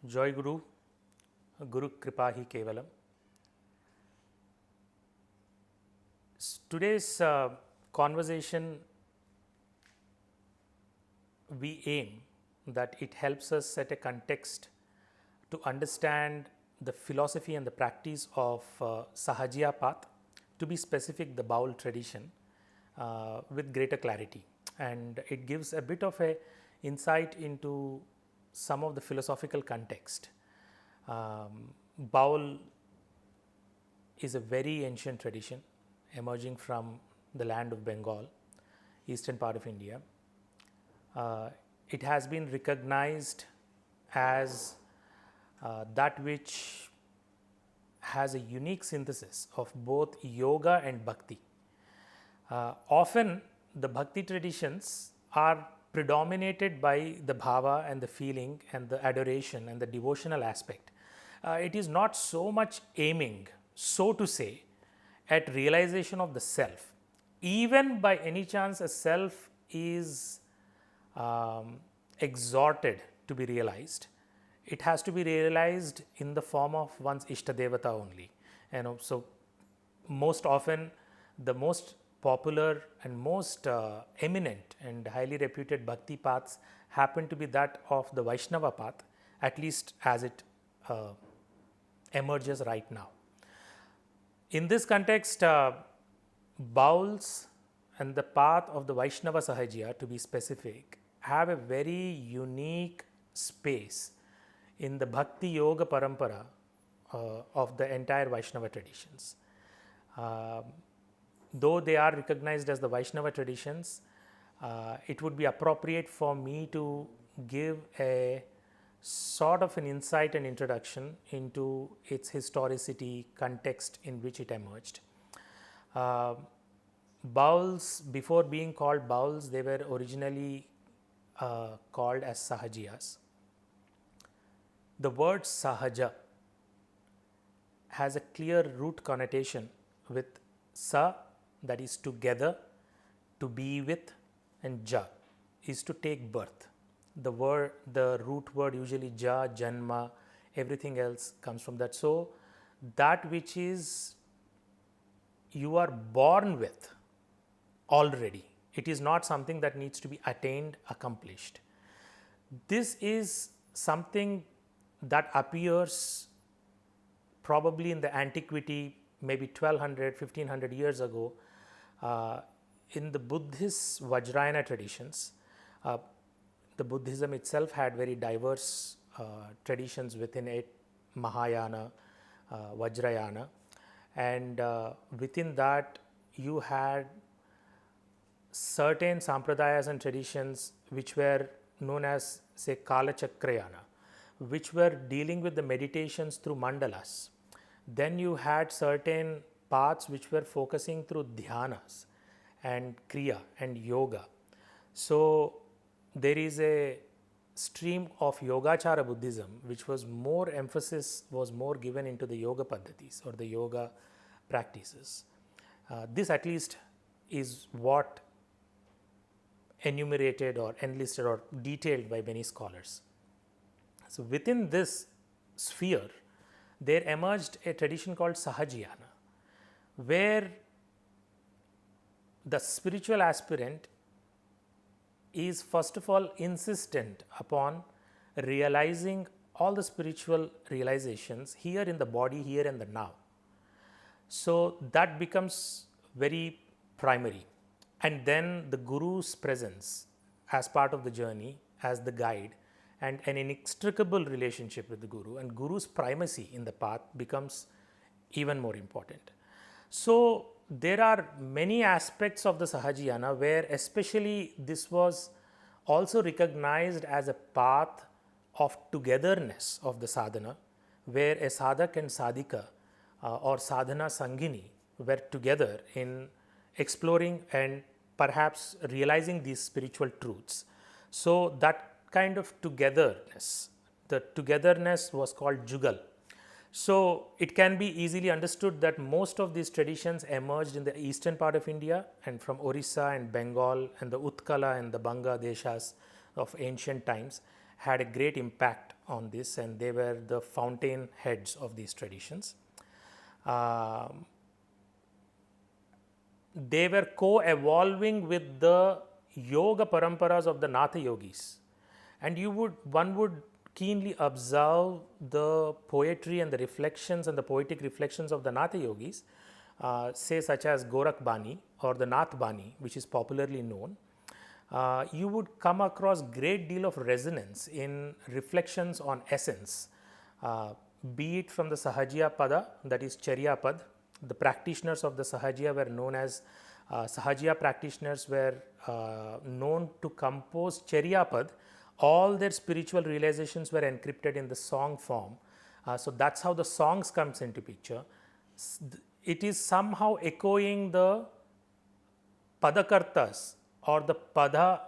Joy Guru, Guru Kripa Hi Kevalam. Today's conversation, we aim that it helps us set a context to understand the philosophy and the practice of Sahajiya path, to be specific, the Baul tradition, with greater clarity. And it gives a bit of a insight into some of the philosophical context. Baul is a very ancient tradition emerging from the land of Bengal, eastern part of India. It has been recognized as that which has a unique synthesis of both yoga and bhakti. Often the bhakti traditions are predominated by the bhava and the feeling and the adoration and the devotional aspect. It is not so much aiming, so to say, at realization of the self. Even by any chance a self is exhorted to be realized, it has to be realized in the form of one's Ishtadevata only. So most often the most popular and most eminent and highly reputed bhakti paths happen to be that of the Vaishnava path, at least as it emerges right now. In this context, Bauls and the path of the Vaishnava Sahajiya, to be specific, have a very unique space in the Bhakti Yoga Parampara of the entire Vaishnava traditions. Though they are recognized as the Vaishnava traditions, it would be appropriate for me to give a sort of an insight and introduction into its historicity, context in which it emerged. Bauls, before being called Bauls, they were originally called as Sahajiyas. The word Sahaja has a clear root connotation with Sa, that is together, to be with, and Ja is to take birth. The root word usually Ja, Janma, everything else comes from that. So that which is you are born with already. It is not something that needs to be attained, accomplished. This is something that appears probably in the antiquity, maybe 1200, 1500 years ago, in the Buddhist Vajrayana traditions. The Buddhism itself had very diverse traditions within it, Mahayana, Vajrayana, and within that you had certain sampradayas and traditions which were known as, say, Kala Chakrayana, which were dealing with the meditations through mandalas. Then you had certain paths which were focusing through dhyanas and kriya and yoga. So there is a stream of Yogachara Buddhism which was more emphasis was more given into the yoga paddhatis or the yoga practices. This at least is what enumerated or enlisted or detailed by many scholars. So within this sphere, there emerged a tradition called Sahajiyana, where the spiritual aspirant is first of all insistent upon realizing all the spiritual realizations here in the body, here and the now. So that becomes very primary. And then the Guru's presence as part of the journey, as the guide, and an inextricable relationship with the Guru, and Guru's primacy in the path becomes even more important. So there are many aspects of the Sahajiyana where especially this was also recognized as a path of togetherness of the sadhana, where a sadhak and sadhika or sadhana sangini were together in exploring and perhaps realizing these spiritual truths. So that kind of togetherness, the togetherness was called yugal. So it can be easily understood that most of these traditions emerged in the eastern part of India and from Orissa and Bengal and the Utkala and the Banga deshas of ancient times, had a great impact on this, and they were the fountain heads of these traditions. They were co-evolving with the yoga paramparas of the Natha yogis, and one would keenly observe the poetry and the reflections and the poetic reflections of the Natha yogis, say such as Gorakh Bani or the Nath Bani, which is popularly known. You would come across great deal of resonance in reflections on essence, be it from the Sahajiya Pada, that is Charya Pad. The practitioners of the Sahajiya were known as Sahajiya practitioners were known to compose Charya Pad. All their spiritual realizations were encrypted in the song form. So that's how the songs comes into picture. It is somehow echoing the Padakartas or the Pada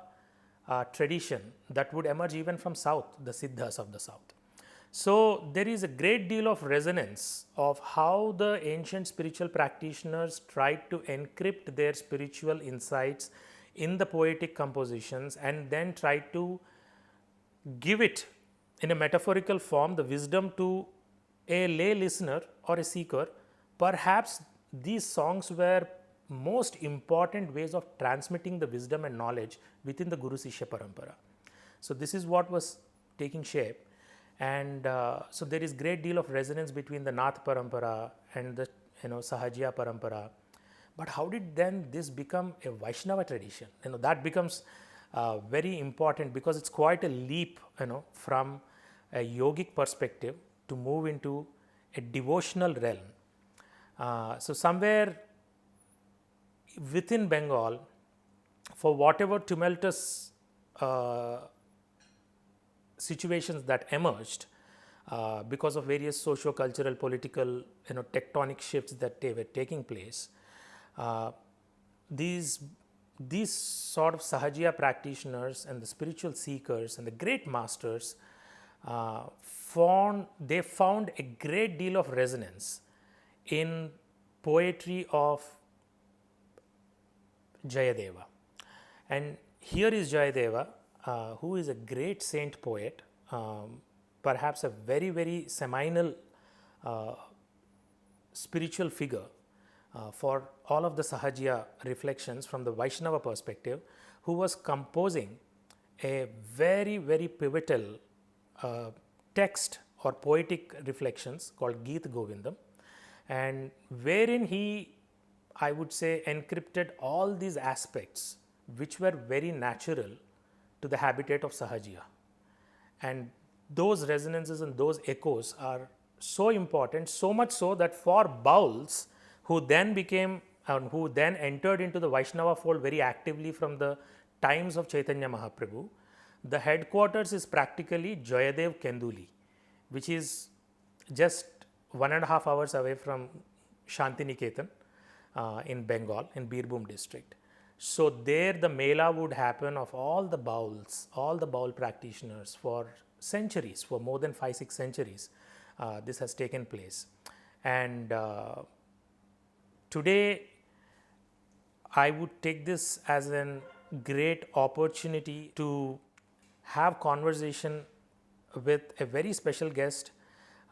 tradition that would emerge even from South, the Siddhas of the South. So there is a great deal of resonance of how the ancient spiritual practitioners tried to encrypt their spiritual insights in the poetic compositions and then tried to give it in a metaphorical form, the wisdom, to a lay listener or a seeker. Perhaps these songs were most important ways of transmitting the wisdom and knowledge within the Guru Sishya Parampara. So this is what was taking shape, and so there is great deal of resonance between the Nath Parampara and the Sahajiya Parampara. But how did then this become a Vaishnava tradition? That becomes very important, because it's quite a leap from a yogic perspective to move into a devotional realm. So somewhere within Bengal, for whatever tumultuous situations that emerged because of various socio-cultural, political, tectonic shifts that they were taking place, these sort of Sahajiya practitioners and the spiritual seekers and the great masters found a great deal of resonance in poetry of Jayadeva. And here is Jayadeva, who is a great saint poet, perhaps a very, very seminal spiritual figure for all of the Sahajiya reflections from the Vaishnava perspective, who was composing a very, very pivotal text or poetic reflections called Geet Govindam, and wherein he, I would say, encrypted all these aspects which were very natural to the habitat of Sahajiya. And those resonances and those echoes are so important, so much so that for Bauls, who then entered into the Vaishnava fold very actively from the times of Chaitanya Mahaprabhu, the headquarters is practically Jayadev Kenduli, which is just 1.5 hours away from Shantiniketan in Bengal, in Birbhum district. So there the Mela would happen of all the Bauls, all the Baul practitioners for centuries, for more than 5-6 centuries. This has taken place. And today I would take this as a great opportunity to have conversation with a very special guest,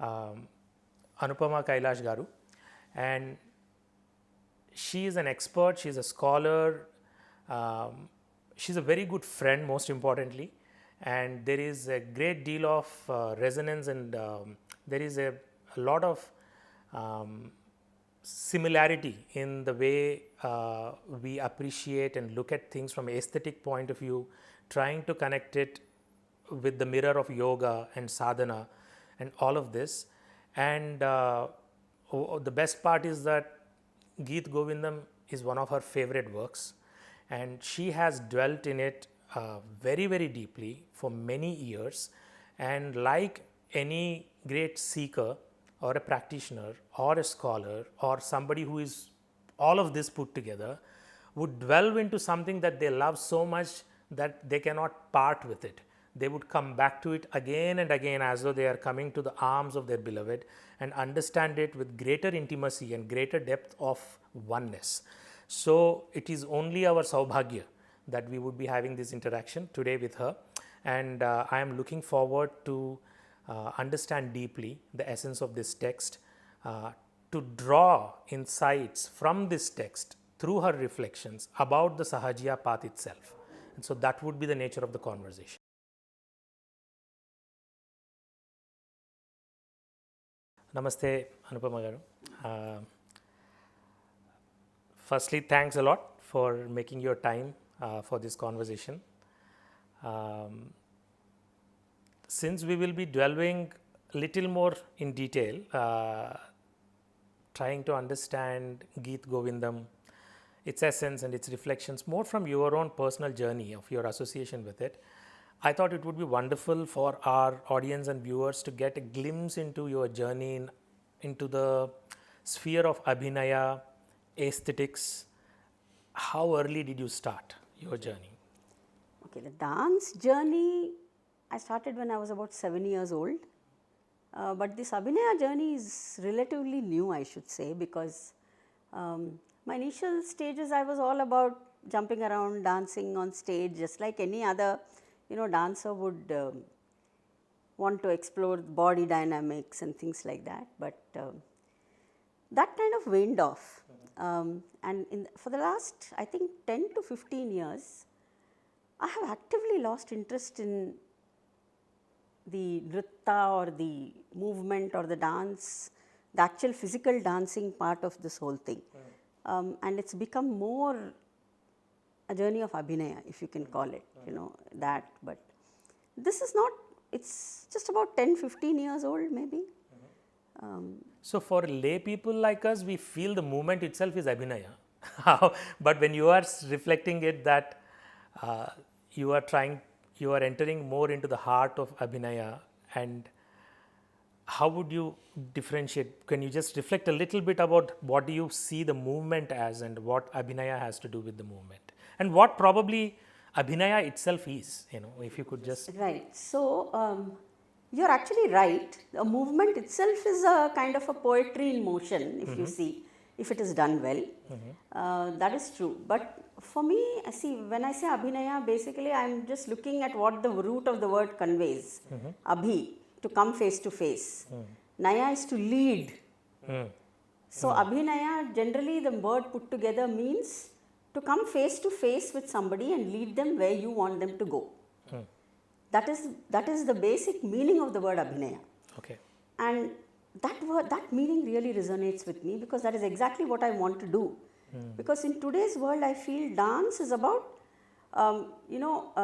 Anupama Kylash Garu, and she is an expert, she is a scholar, she is a very good friend, most importantly, and there is a great deal of resonance, and there is a lot of similarity in the way we appreciate and look at things from an aesthetic point of view, trying to connect it with the mirror of yoga and sadhana and all of this. And the best part is that Geet Govindam is one of her favorite works, and she has dwelt in it very, very deeply for many years. And like any great seeker or a practitioner or a scholar or somebody who is all of this put together, would delve into something that they love so much that they cannot part with it. They would come back to it again and again as though they are coming to the arms of their beloved, and understand it with greater intimacy and greater depth of oneness. So it is only our Saubhagya that we would be having this interaction today with her. And I am looking forward to understand deeply the essence of this text, to draw insights from this text through her reflections about the Sahajiya path itself. And so that would be the nature of the conversation. Namaste, Anupama garu. Firstly, thanks a lot for making your time for this conversation. Since we will be delving a little more in detail, trying to understand Geet Govindam, its essence and its reflections more from your own personal journey of your association with it, I thought it would be wonderful for our audience and viewers to get a glimpse into your journey into the sphere of Abhinaya, aesthetics. How early did you start your journey? Okay, the dance journey, I started when I was about 7 years old. But this Abhinaya journey is relatively new, I should say, because my initial stages I was all about jumping around, dancing on stage, just like any other, dancer would want to explore body dynamics and things like that. But that kind of waned off. And for the last, I think, 10 to 15 years, I have actively lost interest in the nritta or the movement or the dance, the actual physical dancing part of this whole thing. And it's become more a journey of Abhinaya, if you can call it, that. But this is not, it's just about 10, 15 years old maybe. So for lay people like us, we feel the movement itself is Abhinaya. But when you are reflecting it that you are entering more into the heart of Abhinaya, and how would you differentiate? Can you just reflect a little bit about what do you see the movement as and what Abhinaya has to do with the movement? And what probably Abhinaya itself is, if you could just... Right. So, you're actually right. A movement itself is a kind of a poetry in motion, if you see, if it is done well. That is true. But for me, see, when I say Abhinaya, basically I'm just looking at what the root of the word conveys. Abhi, to come face to face. Naya is to lead. So, Abhinaya, generally the word put together means to come face to face with somebody and lead them where you want them to go. That is the basic meaning of the word Abhinaya. Okay. And that meaning really resonates with me, because that is exactly what I want to do. Because in today's world, I feel dance is about,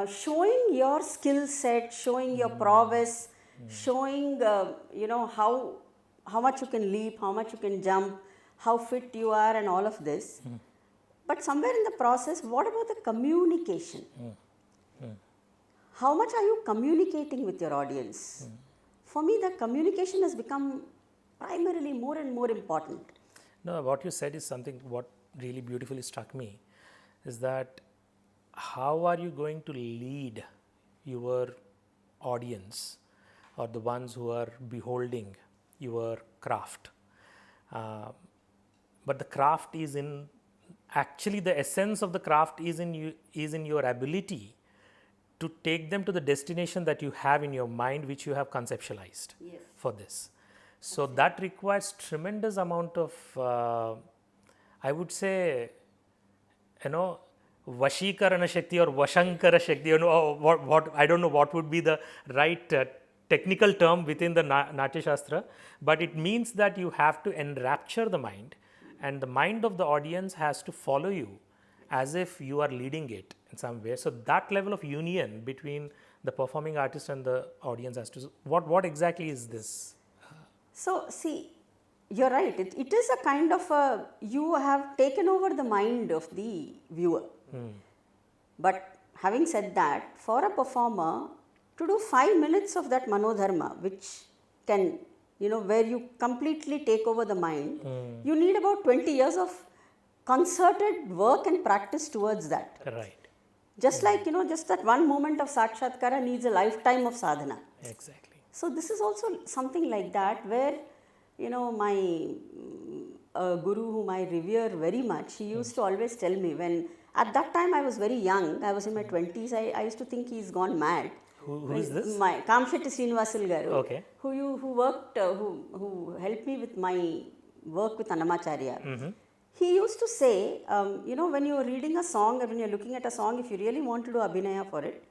showing your skill set, showing your prowess, showing, how much you can leap, how much you can jump, how fit you are, and all of this. But somewhere in the process, what about the communication? How much are you communicating with your audience? For me, the communication has become primarily more and more important. No, what you said is something what really beautifully struck me, is that how are you going to lead your audience or the ones who are beholding your craft? But the craft is in, actually the essence of the craft is in your ability to take them to the destination that you have in your mind, which you have conceptualized for this. So that requires tremendous amount of, I would say, Vashikarana Shakti or Vashankara Shakti, what I don't know what would be the right technical term within the Natya Shastra, but it means that you have to enrapture the mind, and the mind of the audience has to follow you as if you are leading it in some way. So that level of union between the performing artist and the audience has to, what exactly is this? So see, you're right. It is a kind of you have taken over the mind of the viewer. But having said that, for a performer to do 5 minutes of that manodharma, which can, where you completely take over the mind, you need about 20 years of concerted work and practice towards that. Right. Just like, just that one moment of sakshatkara needs a lifetime of sadhana. Exactly. So this is also something like that, where, my guru whom I revere very much, he used to always tell me, when at that time I was very young, I was in my 20s, I used to think he's gone mad. Who is this? My Kamshetti Srinivasul garu, Okay. who worked, who helped me with my work with Annamacharya. He used to say, when you're reading a song or when you're looking at a song, if you really want to do Abhinaya for it,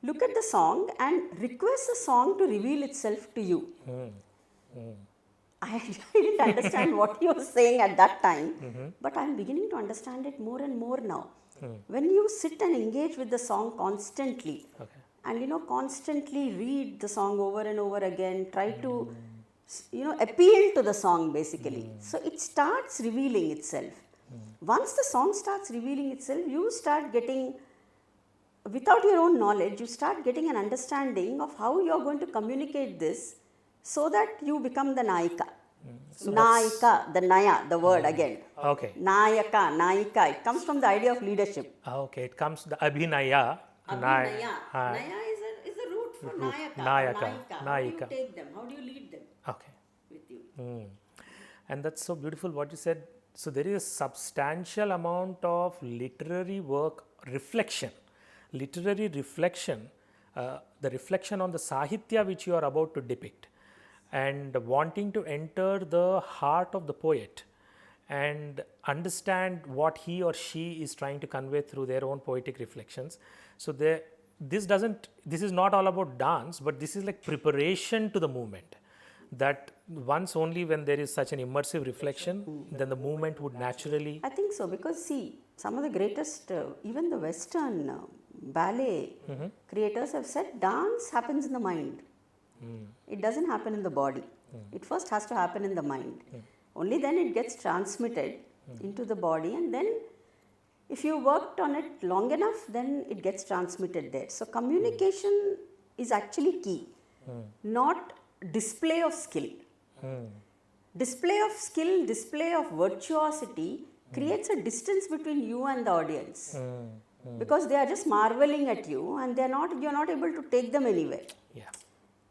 look at the song and request the song to reveal itself to you. I didn't understand what he was saying at that time, but I'm beginning to understand it more and more now. When you sit and engage with the song constantly, and constantly read the song over and over again, try to appeal to the song basically. So it starts revealing itself. Once the song starts revealing itself, you start getting, without your own knowledge, you start getting an understanding of how you are going to communicate this so that you become the Nayika. So Nayika, the Naya, the word again. Okay. Nayika, it comes from the idea of leadership. Okay, it comes the Abhinaya. Abhinaya. Naya is a root for Nayaka. Nayaka. How do you take them? How do you lead them Okay. with you? And that's so beautiful what you said. So there is a substantial amount of literary work reflection, the reflection on the Sahitya which you are about to depict, and wanting to enter the heart of the poet and understand what he or she is trying to convey through their own poetic reflections. So this is not all about dance, but this is like preparation to the movement. That once only when there is such an immersive reflection, then the movement would naturally. I think so, because see, some of the greatest, even the Western ballet creators have said dance happens in the mind. It doesn't happen in the body. It first has to happen in the mind. Only then it gets transmitted into the body, and then if you worked on it long enough, then it gets transmitted there. So communication is actually key, not display of skill. Display of skill, display of virtuosity creates a distance between you and the audience, because they are just marveling at you and you're not able to take them anywhere. Yeah.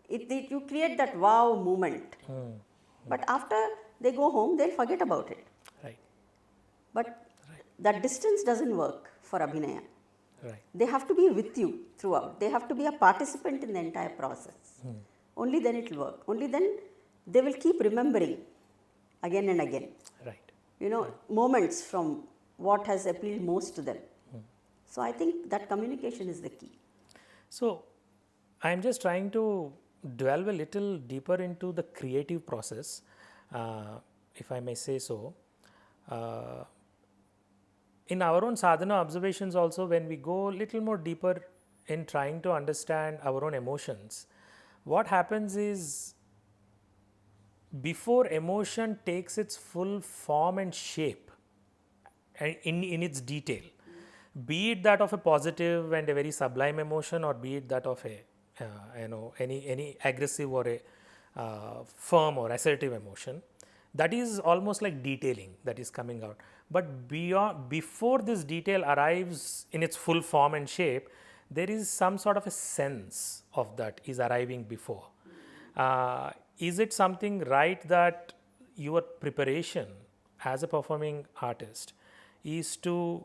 You create that wow moment, but after they go home, they'll forget about it. Right. But that distance doesn't work for Abhinaya. Right. They have to be with you throughout. They have to be a participant in the entire process. Only then it will work. Only then they will keep remembering again and again. Right. Moments from what has appealed most to them. So I think that communication is the key. So I'm just trying to delve a little deeper into the creative process, if I may say so. In our own sadhana observations also, when we go a little more deeper in trying to understand our own emotions, what happens is, before emotion takes its full form and shape in its detail, be it that of a positive and a very sublime emotion, or be it that of a any aggressive or a firm or assertive emotion, that is almost like detailing that is coming out. But before this detail arrives in its full form and shape, there is some sort of a sense of that is arriving before. Is it something right that your preparation as a performing artist is to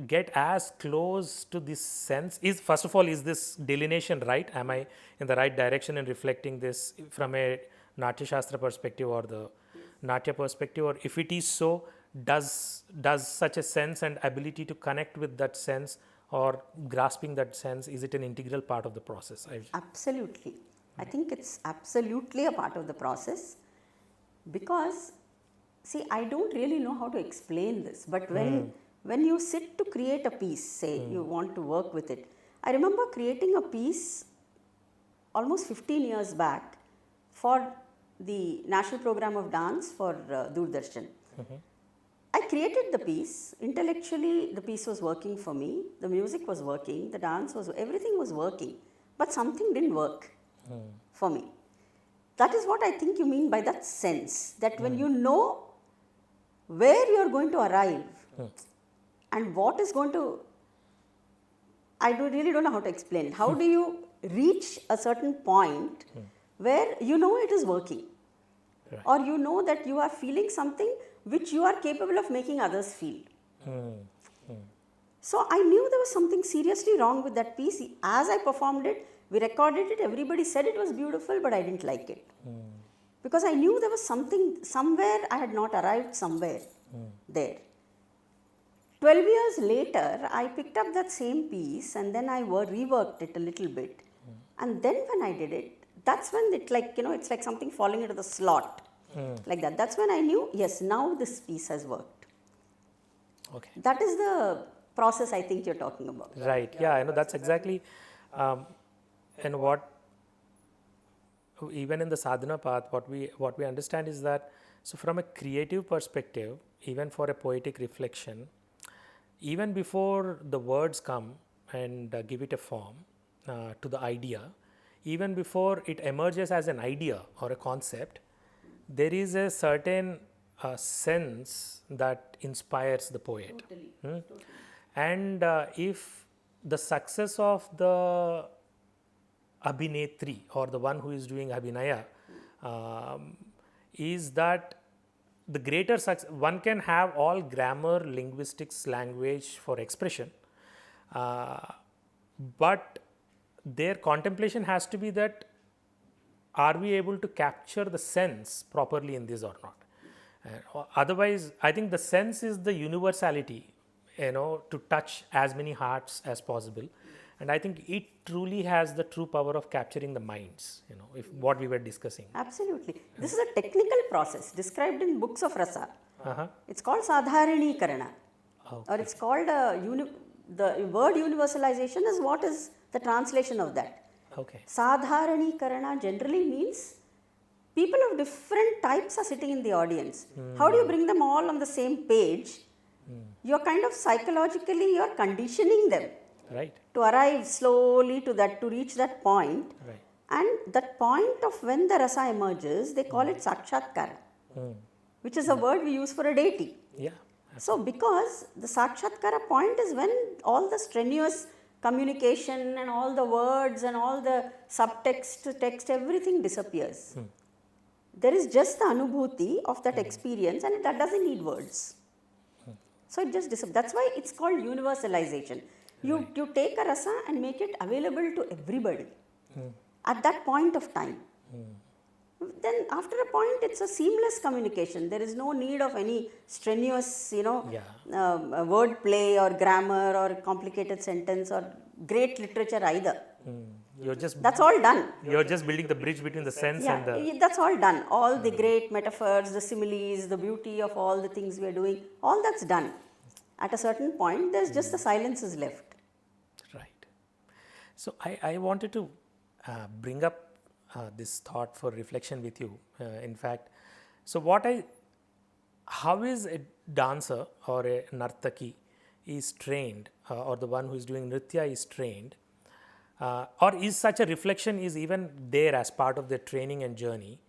get as close to this sense? First of all, is this delineation right? Am I in the right direction in reflecting this from a Natya Shastra perspective or the Natya perspective? Or if it is so, does such a sense and ability to connect with that sense or grasping that sense, is it an integral part of the process? Absolutely. I think it's absolutely a part of the process, because, see, I don't really know how to explain this, but when you sit to create a piece, say you want to work with it. I remember creating a piece almost 15 years back for the National Program of Dance for Doordarshan. I created the piece. Intellectually, the piece was working for me. The music was working. The dance was, everything was working. But something didn't work for me. That is what I think you mean by that sense. That when you know where you are going to arrive and what is going to, really don't know how to explain it. How do you reach a certain point where you know it is working? Right. Or you know that you are feeling something which you are capable of making others feel. So I knew there was something seriously wrong with that piece. As I performed it, we recorded it, everybody said it was beautiful, but I didn't like it. Because I knew there was something, somewhere I had not arrived somewhere there. 12 years later, I picked up that same piece and then I reworked it a little bit. And then when I did it, that's when it it's like something falling into the slot. Like that. That's when I knew, yes, now this piece has worked. Okay. That is the process I think you're talking about. Right. Yeah, I know that's exactly. And what, even in the sadhana path, what we understand is that, so from a creative perspective, even for a poetic reflection, even before the words come and give it a form to the idea, even before it emerges as an idea or a concept, there is a certain sense that inspires the poet. Totally. And if the success of the abhinetri or the one who is doing abhinaya is that the greater success, one can have all grammar, linguistics, language for expression, but their contemplation has to be that, are we able to capture the sense properly in this or not? Otherwise, I think the sense is the universality, to touch as many hearts as possible. And I think it truly has the true power of capturing the minds, if what we were discussing. Absolutely. This is a technical process described in books of rasa. It's called sadharanikarana. Or it's called, the word universalization is what is the translation of that. Okay. Sadharanikarana generally means people of different types are sitting in the audience. How do you bring them all on the same page? You're kind of psychologically, you're conditioning them. Right. To arrive slowly to reach that point. Right. And that point of when the rasa emerges, they call it sakshatkara, which is a word we use for a deity. Yeah. So because the sakshatkara point is when all the strenuous communication and all the words and all the subtext, text, everything disappears. There is just the anubhuti of that experience, and that doesn't need words. So it just disappears. That's why it's called universalization. You take a rasa and make it available to everybody at that point of time. Then after a point, it's a seamless communication. There is no need of any strenuous, word play or grammar or complicated sentence or great literature either. That's all done. You're just building the bridge between the sense and the... That's all done. All the great metaphors, the similes, the beauty of all the things we are doing, all that's done. At a certain point, there's just the silence is left. Right. So I wanted to bring up this thought for reflection with you. In fact, so how is a dancer or a nartaki is trained, or the one who is doing nritya is trained, or is such a reflection is even there as part of their training and journey?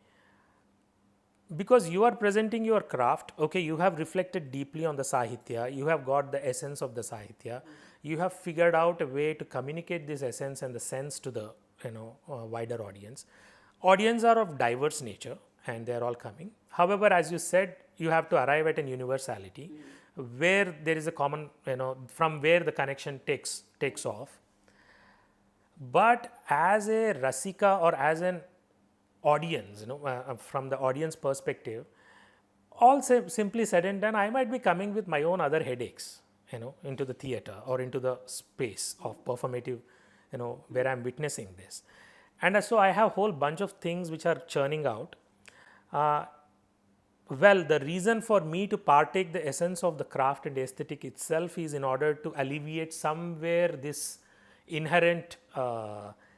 Because you are presenting your craft, okay, you have reflected deeply on the sahitya, you have got the essence of the sahitya, you have figured out a way to communicate this essence and the sense to the wider audience. Audience are of diverse nature and they are all coming. However, as you said, you have to arrive at an universality where there is a common, from where the connection takes off. But as a rasika or as an audience, from the audience perspective, all simply said and done, I might be coming with my own other headaches, into the theater or into the space of performative, where I'm witnessing this. And so I have a whole bunch of things which are churning out. Well, the reason for me to partake the essence of the craft and aesthetic itself is in order to alleviate somewhere this inherent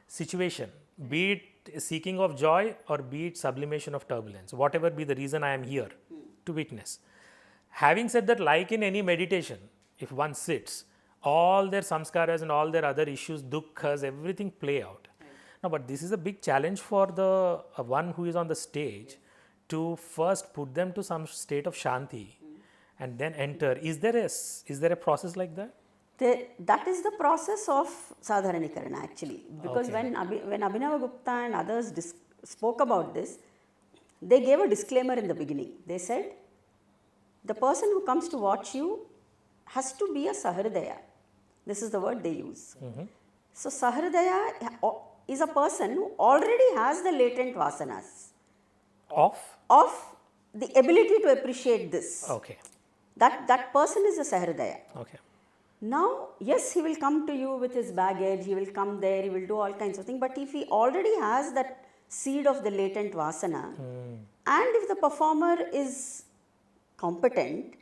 situation, be it seeking of joy or be it sublimation of turbulence, whatever be the reason I am here to witness. Having said that, like in any meditation, if one sits, all their samskaras and all their other issues, dukkhas, everything play out. Now, but this is a big challenge for the one who is on the stage to first put them to some state of shanti and then enter. Is there a process like that? That is the process of sadharanikarana actually, because when Abhinaya Gupta and others spoke about this, they gave a disclaimer in the beginning. They said, the person who comes to watch you has to be a sahridaya. This is the word they use. So Sahridaya is a person who already has the latent vasanas of the ability to appreciate this. Okay. That person is a Sahridaya. Okay. Now, yes, he will come to you with his baggage, he will come there, he will do all kinds of things, but if he already has that seed of the latent vasana, and if the performer is competent,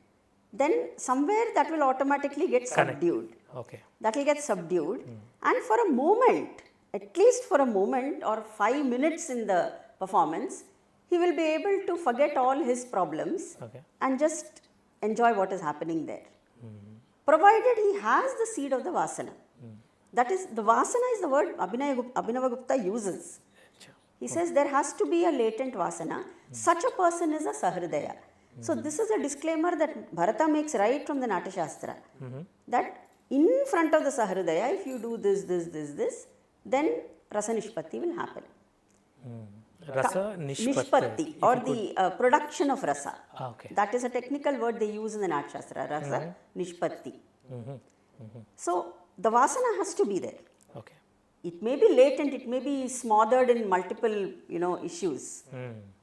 then somewhere that will automatically get subdued. Okay. That will get subdued, and for a moment, at least for a moment or 5 minutes in the performance, he will be able to forget all his problems and just enjoy what is happening there. Provided he has the seed of the vasana. That is, the vasana is the word Abhinava Gupta uses. He says there has to be a latent vasana. Such a person is a Sahridaya. So this is a disclaimer that Bharata makes right from the Natya Shastra. That in front of the Sahridaya, if you do this, then Rasa Nishpatti will happen. Rasa Nishpatti or the production of rasa. Okay. That is a technical word they use in the Natya Shastra, rasa Nishpatti. So the vasana has to be there. Okay. It may be latent, it may be smothered in multiple issues.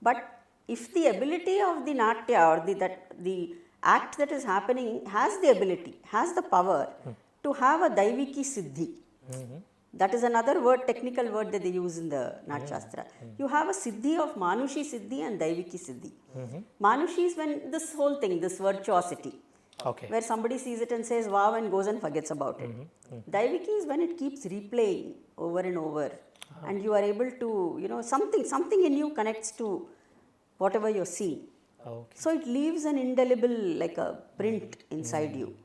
But if the ability of the Natya or the act that is happening has the ability, has the power to have a Daiviki Siddhi. That is another word, technical word that they use in the Natya Shastra. You have a Siddhi of Manushi Siddhi and Daiviki Siddhi. Manushi is when this whole thing, this virtuosity, where somebody sees it and says wow and goes and forgets about it. Daiviki is when it keeps replaying over and over and you are able to, something in you connects to whatever you're seeing. So it leaves an indelible, like a print inside you.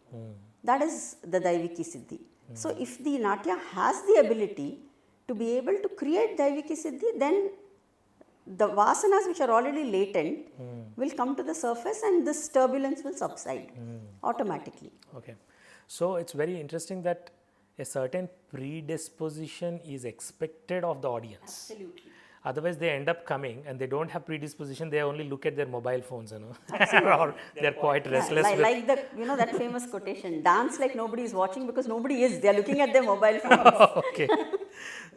That is the Daiviki Siddhi. So if the Natya has the ability to be able to create Daiviki Siddhi, then the vasanas which are already latent will come to the surface and this turbulence will subside automatically. Okay. So it's very interesting that a certain predisposition is expected of the audience. Absolutely. Otherwise, they end up coming and they don't have predisposition. They only look at their mobile phones, or they're quite restless. Like that famous quotation: "Dance like nobody is watching because nobody is. They are looking at their mobile phones." Okay,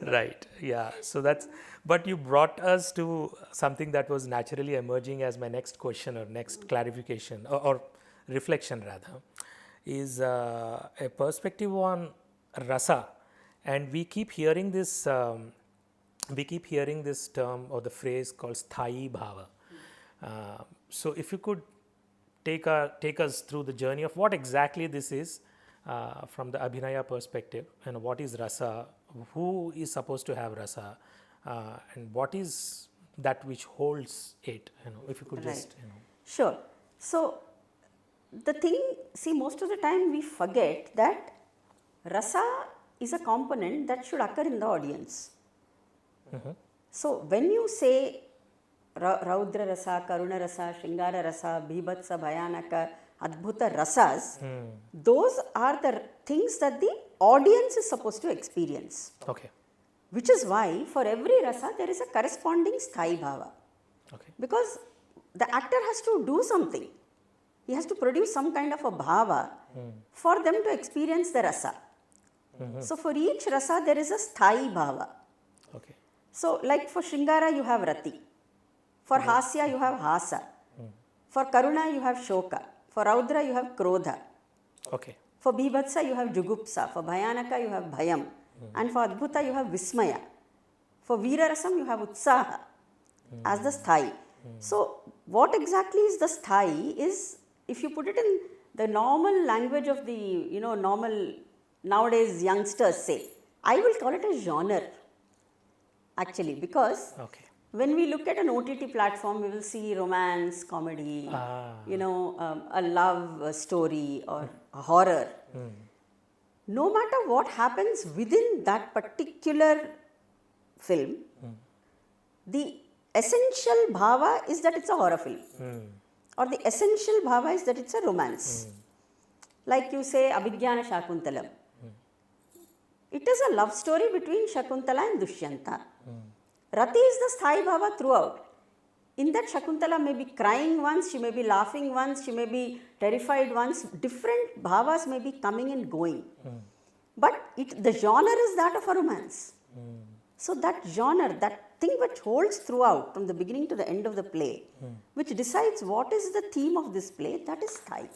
right. Yeah. So that's. But you brought us to something that was naturally emerging as my next question or next clarification or reflection rather, is a perspective on rasa, and we keep hearing this. We keep hearing this term or the phrase called sthayi bhava. So if you could take us through the journey of what exactly this is from the Abhinaya perspective, and what is rasa, who is supposed to have rasa, and what is that which holds it, if you could just. Sure. So the thing, see, most of the time we forget that rasa is a component that should occur in the audience. So when you say Raudra Rasa, Karuna Rasa, Shringara Rasa, Bhibhatsa, Bhayanaka, Adbhuta Rasas, those are the things that the audience is supposed to experience. Okay. Which is why for every rasa there is a corresponding sthayi bhava. Okay. Because the actor has to do something. He has to produce some kind of a bhava for them to experience the rasa. So for each rasa there is a sthayi bhava. Okay. So, like for Shringara, you have Rati. For Hasya, you have Hasa. For Karuna, you have Shoka. For Raudra, you have Krodha. Okay. For Bhibhatsa, you have Jugupsa. For Bhayanaka, you have Bhayam. And for Adbhuta, you have Vismaya. For Veerarasam, you have Utsaha as the sthayi. So, what exactly is the sthayi is, if you put it in the normal language of the, normal, nowadays youngsters say, I will call it a genre. Actually, because when we look at an OTT platform, we will see romance, comedy, a love story or a horror. No matter what happens within that particular film, the essential bhava is that it's a horror film. Or the essential bhava is that it's a romance. Like you say, Abhigyana Shakuntalam. It is a love story between Shakuntala and Dushyanta. Rati is the sthayi bhava throughout. In that, Shakuntala may be crying once, she may be laughing once, she may be terrified once. Different bhavas may be coming and going. but the genre is that of a romance. So that genre, that thing which holds throughout from the beginning to the end of the play, which decides what is the theme of this play, that is sthayi.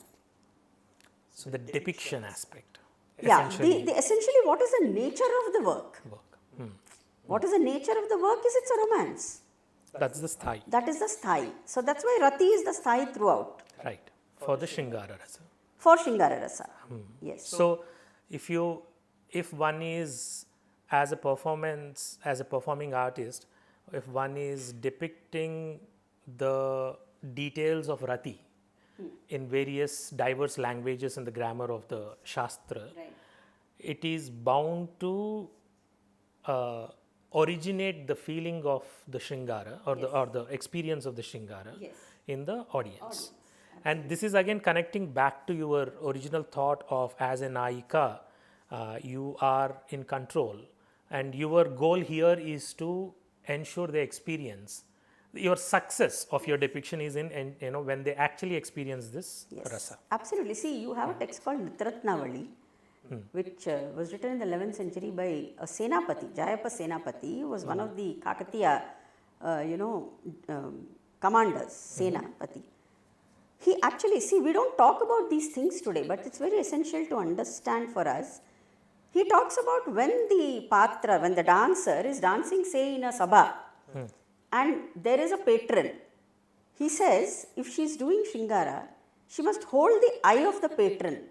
So the depiction aspect. Yeah, Essentially. the essentially what is the nature of the work? What is the nature of the work is it's a romance. That's the sthayi. That is the sthayi. So that's why Rati is the sthayi throughout. Right. For the Shringara Rasa. For Shringara Rasa. Yes. So if one is as a performing artist, if one is depicting the details of Rati in various diverse languages in the grammar of the Shastra, it is bound to originate the feeling of the Shringara or the experience of the Shringara in the audience. And this is again connecting back to your original thought of as a Nayika, you are in control, and your goal here is to ensure the experience. Your success of your depiction is in, when they actually experience this rasa. Absolutely. See, you have a text called Nitratnavali, which was written in the 11th century by a Senapati, Jayappa Senapati, who was one of the Kakatiya, commanders, Senapati. He actually, see, we don't talk about these things today, but it's very essential to understand for us. He talks about when the dancer is dancing, say, in a sabha, and there is a patron. He says, if she is doing Shringara, she must hold the eye of the patron.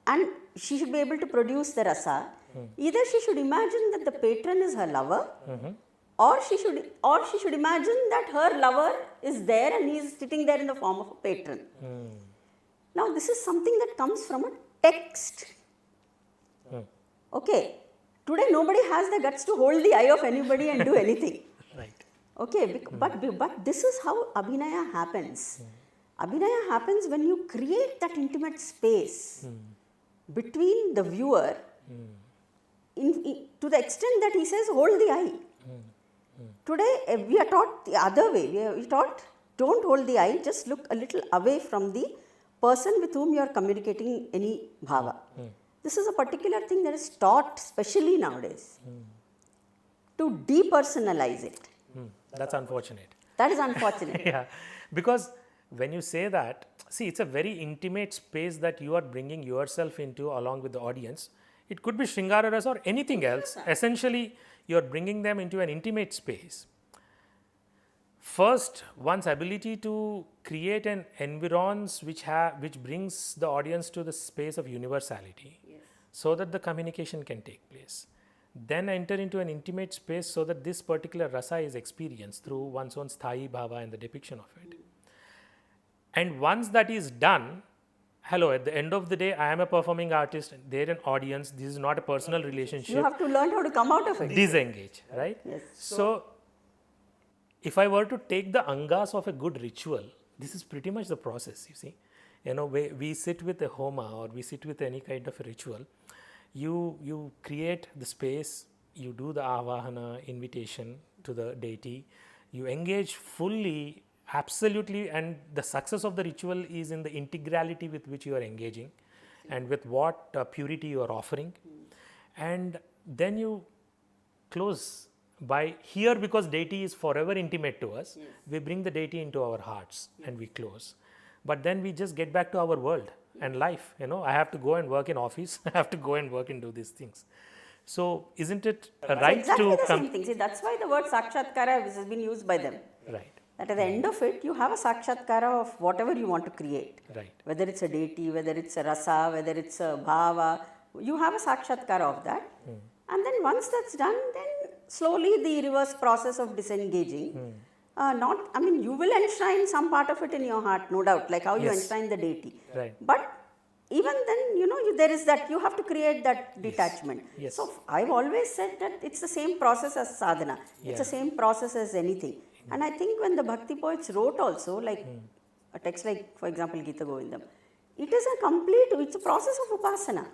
And she should be able to produce the rasa. Either she should imagine that the patron is her lover, or she should imagine that her lover is there and he is sitting there in the form of a patron. Now, this is something that comes from a text. Okay. Today, nobody has the guts to hold the eye of anybody and do anything. Right. Okay. But this is how Abhinaya happens. Abhinaya happens when you create that intimate space between the viewer to the extent that he says, hold the eye. Today, we are taught the other way. We are taught, don't hold the eye, just look a little away from the person with whom you are communicating any bhava. This is a particular thing that is taught, especially nowadays, to depersonalize it. That's unfortunate. That is unfortunate. Yeah, because when you say that, see, it's a very intimate space that you are bringing yourself into along with the audience. It could be Shringara Rasa or anything else. Essentially, you are bringing them into an intimate space. First, one's ability to create an environs which brings the audience to the space of universality, so that the communication can take place. Then enter into an intimate space so that this particular rasa is experienced through one's own sthayi bhava and the depiction of it. And once that is done, at the end of the day, I am a performing artist, they're an audience, this is not a personal relationship. You have to learn how to come out of it. Disengage, right? Yes. So, if I were to take the angas of a good ritual, this is pretty much the process, you see. We sit with a homa or we sit with any kind of a ritual. You create the space, you do the avahana, invitation to the deity, you engage fully, absolutely, and the success of the ritual is in the integrality with which you are engaging and with what purity you are offering. And then you close by here, because deity is forever intimate to us, we bring the deity into our hearts and we close. But then we just get back to our world and life. I have to go and work in office, I have to go and work and do these things. So, isn't it right exactly to the same thing. See, that's why the word sakshatkara has been used by them. Right. That at the end of it, you have a sakshatkara of whatever you want to create. Right. Whether it's a deity, whether it's a rasa, whether it's a bhava, you have a sakshatkara of that. And then once that's done, then slowly the reverse process of disengaging. You will enshrine some part of it in your heart, no doubt, like how you enshrine the deity. Right. But even then, there is that, you have to create that detachment. Yes. So, I've always said that it's the same process as sadhana. It's the same process as anything. And I think when the Bhakti poets wrote also, like a text like, for example, Geet Govindam, it's a process of upasana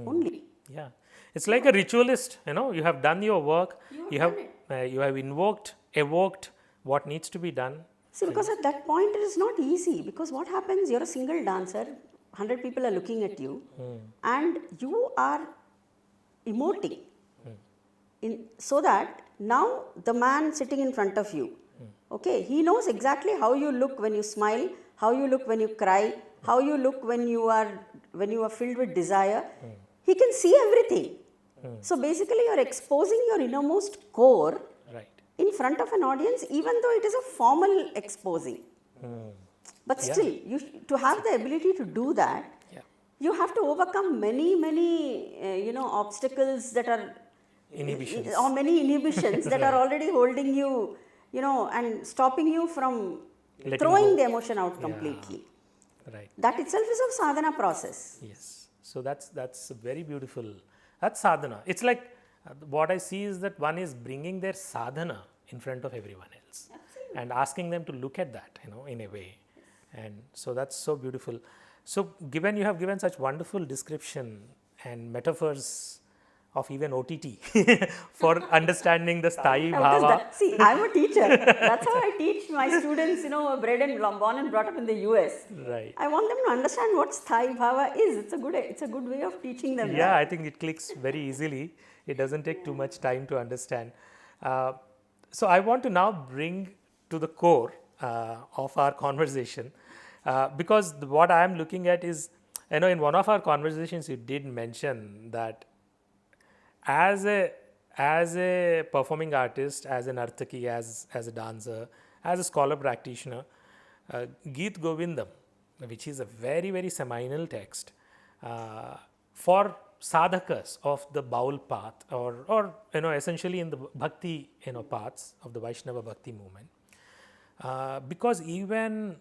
only. Yeah. It's like a ritualist, you have done your work, you have evoked what needs to be done. See, because at that point it is not easy, because what happens, you're a single dancer, 100 people are looking at you and you are emoting so that now the man sitting in front of you, okay, he knows exactly how you look when you smile, how you look when you cry, how you look when you are filled with desire. He can see everything. So basically you are exposing your innermost core in front of an audience, even though it is a formal exposing. But still, to have the ability to do that, you have to overcome many obstacles that are inhibitions, or many inhibitions that are already holding you, and stopping you from throwing the emotion out completely. Right. That itself is a sadhana process. Yes. So that's very beautiful. That's sadhana. It's like what I see is that one is bringing their sadhana in front of everyone else. Absolutely. And asking them to look at that, in a way. And so that's so beautiful. So given you have given such wonderful description and metaphors of even OTT for understanding the sthayi bhava. See, I'm a teacher. That's how I teach my students, born and brought up in the US. Right. I want them to understand what sthayi bhava is. It's a good way of teaching them. Yeah, I think it clicks very easily. It doesn't take too much time to understand. So I want to now bring to the core of our conversation, because what I am looking at is, in one of our conversations you did mention that as a performing artist, as an nartaki, as a dancer, as a scholar practitioner, Geet Govindam, which is a very, very seminal text for sadhakas of the Baul path, or essentially in the bhakti paths of the Vaishnava Bhakti movement, because even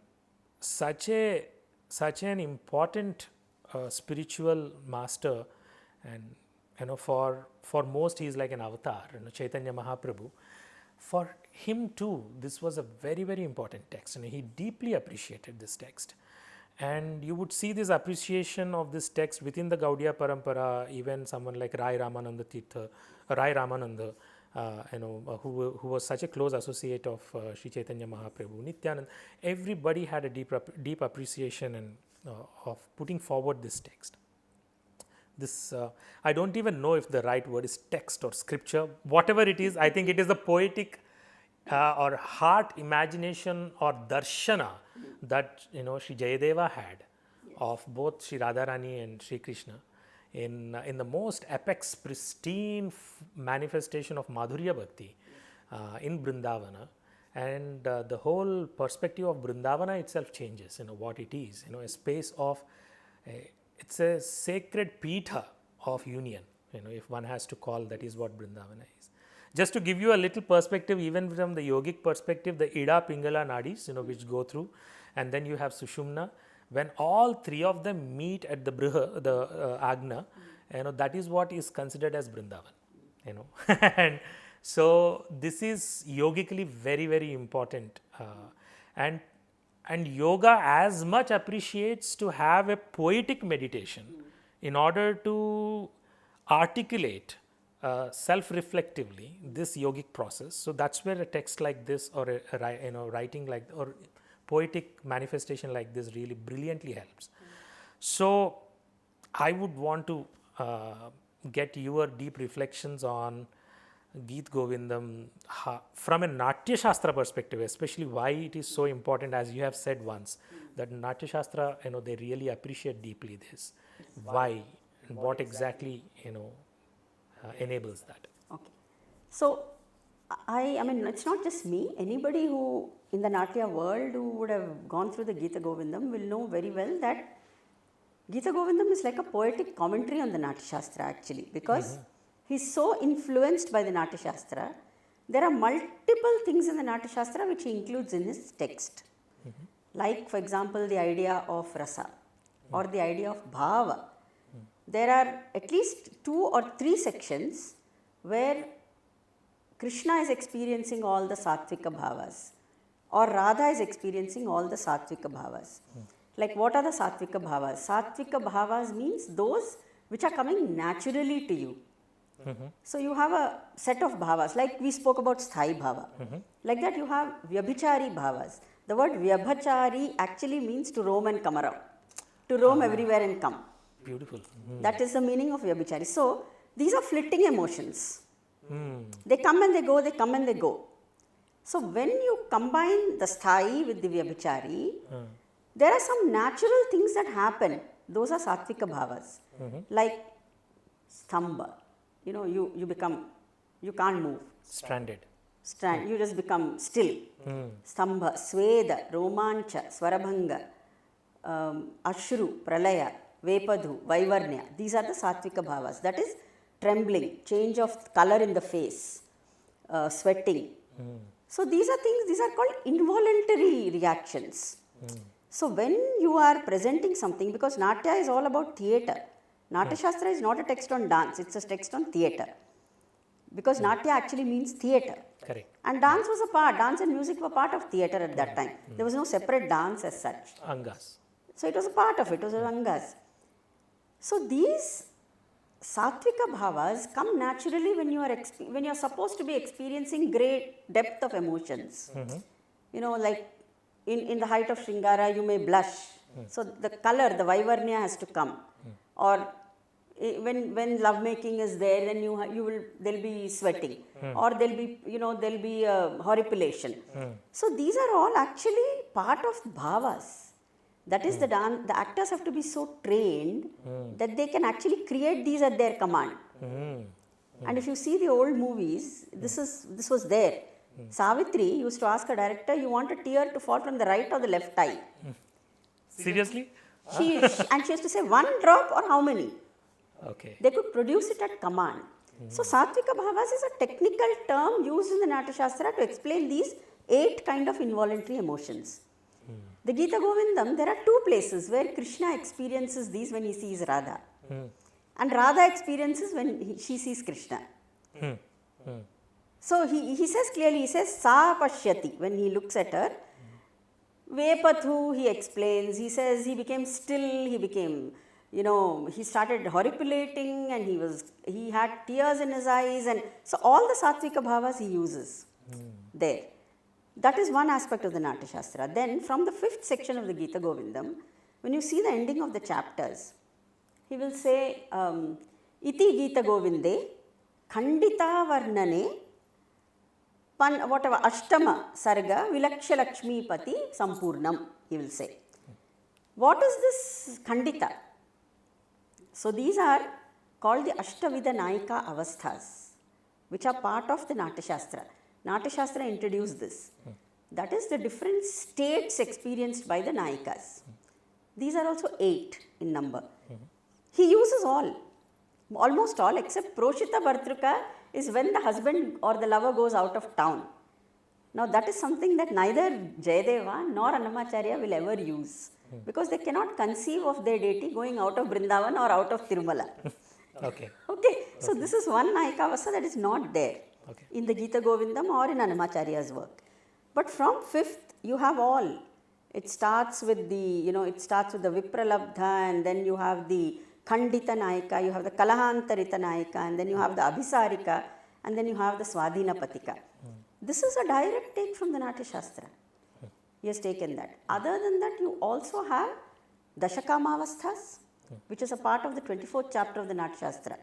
such an important spiritual master, and for most he is like an avatar, Chaitanya Mahaprabhu. For him too, this was a very, very important text, and he deeply appreciated this text. And you would see this appreciation of this text within the Gaudiya Parampara. Even someone like Rai Ramananda Tirtha, Rai Ramananda, who was such a close associate of Sri Chaitanya Mahaprabhu, Nityanand, everybody had a deep appreciation and of putting forward this text. This I don't even know if the right word is text or scripture. Whatever it is, I think it is the poetic or heart imagination or darshana that Sri Jayadeva had of both Sri Radharani and Sri Krishna in the most apex pristine manifestation of Madhura Bhakti in Vrindavana, and the whole perspective of Vrindavana itself changes. What it is, a space of it's a sacred pitha of union. If one has to call, that is what Vrindavana is. Just to give you a little perspective, even from the yogic perspective, the Ida, Pingala, Nadis, which go through, and then you have Sushumna. When all three of them meet at the Briha, the Agna, that is what is considered as Vrindavan. And so this is yogically very, very important, and yoga as much appreciates to have a poetic meditation in order to articulate self-reflectively this yogic process. So that's where a text like this, or writing like, or poetic manifestation like this really brilliantly helps. So I would want to get your deep reflections on Geet Govindam from a Natya Shastra perspective, especially why it is so important, as you have said once, that Natya Shastra, they really appreciate deeply this. Why and what exactly, enables that. Okay. So, I mean, it's not just me. Anybody who in the Natya world who would have gone through the Gita Govindam will know very well that Gita Govindam is like a poetic commentary on the Natya Shastra actually, because he's so influenced by the Natya Shastra. There are multiple things in the Natya Shastra which he includes in his text. Like, for example, the idea of rasa or the idea of bhava. There are at least 2 or 3 sections where Krishna is experiencing all the sattvika bhavas, or Radha is experiencing all the sattvika bhavas. Like, what are the sattvika bhavas? Sattvika bhavas means those which are coming naturally to you. So you have a set of bhavas, like we spoke about sthayi bhava. Like that you have vyabhichari bhavas. The word vyabhichari actually means to roam and come around. to roam everywhere and come. Beautiful. That is the meaning of Vyabhichari. So, these are flitting emotions. They come and they go, they come and they go. So, when you combine the sthai with the Vyabhichari, there are some natural things that happen. Those are sattvika bhavas. Like stamba. You know, you become, you can't move. Stranded. You just become still. Stamba, Sweda, Romancha, Swarabhanga, Ashru, Pralaya, Vepadhu, Vaivarnya. These are the sattvika bhavas. That is trembling, change of color in the face, sweating. So these are things, these are called involuntary reactions. So when you are presenting something, because Natya is all about theatre. Natya Shastra is not a text on dance, it's a text on theatre. Because Natya actually means theatre. Correct. And dance was a part, dance and music were part of theatre at that time. There was no separate dance as such. Angas. So it was a part of it, it was Angas. So these sattvika bhavas come naturally when you are supposed to be experiencing great depth of emotions. You know, like in the height of Shringara, you may blush. So the color, the Vaivarnya has to come. Or when lovemaking is there, then there'll be sweating, or there'll be horripilation. So these are all actually part of bhavas. That is the actors have to be so trained that they can actually create these at their command. And if you see the old movies, this was there. Savitri used to ask her director, you want a tear to fall from the right or the left eye? Seriously? And she has to say 1 drop or how many? Okay. They could produce it at command. So sattvika bhavas is a technical term used in the Natya Shastra to explain these 8 kind of involuntary emotions. The Gita Govindam, there are 2 places where Krishna experiences these when he sees Radha. And Radha experiences when she sees Krishna. So he says clearly, he says Sa Pashyati, when he looks at her. Vepathu, he explains, he says he became still, he became, he started horripilating and he had tears in his eyes, and so all the sattvika bhavas he uses there. That is one aspect of the Natya Shastra. Then from the 5th section of the Gita Govindam, when you see the ending of the chapters, he will say, Iti Gita Govinde, Khandita Varnane, Ashtama Sarga, Vilaksha Lakshmi Pati Sampurnam, he will say. What is this Khandita? So these are called the Ashtavida Naika Avasthas, which are part of the Natya Shastra. Natya Shastra introduced this. That is the different states experienced by the Naikas. These are also 8 in number. He uses almost all, except Proshita Bhartruka is when the husband or the lover goes out of town. Now that is something that neither Jayadeva nor Annamacharya will ever use, because they cannot conceive of their deity going out of Vrindavan or out of Tirumala. Okay. So this is one Naikavasa that is not there in the Gita Govindam or in Annamacharya's work. But from 5th, you have all. It starts with the, Vipralabdha, and then you have the Khandita Naika, you have the Kalahantarita Naika, and then you have the Abhisarika, and then you have the Swadhina Patika. This is a direct take from the Natya Shastra. He has taken that. Other than that, you also have Dashakamavasthas, which is a part of the 24th chapter of the Natya Shastra.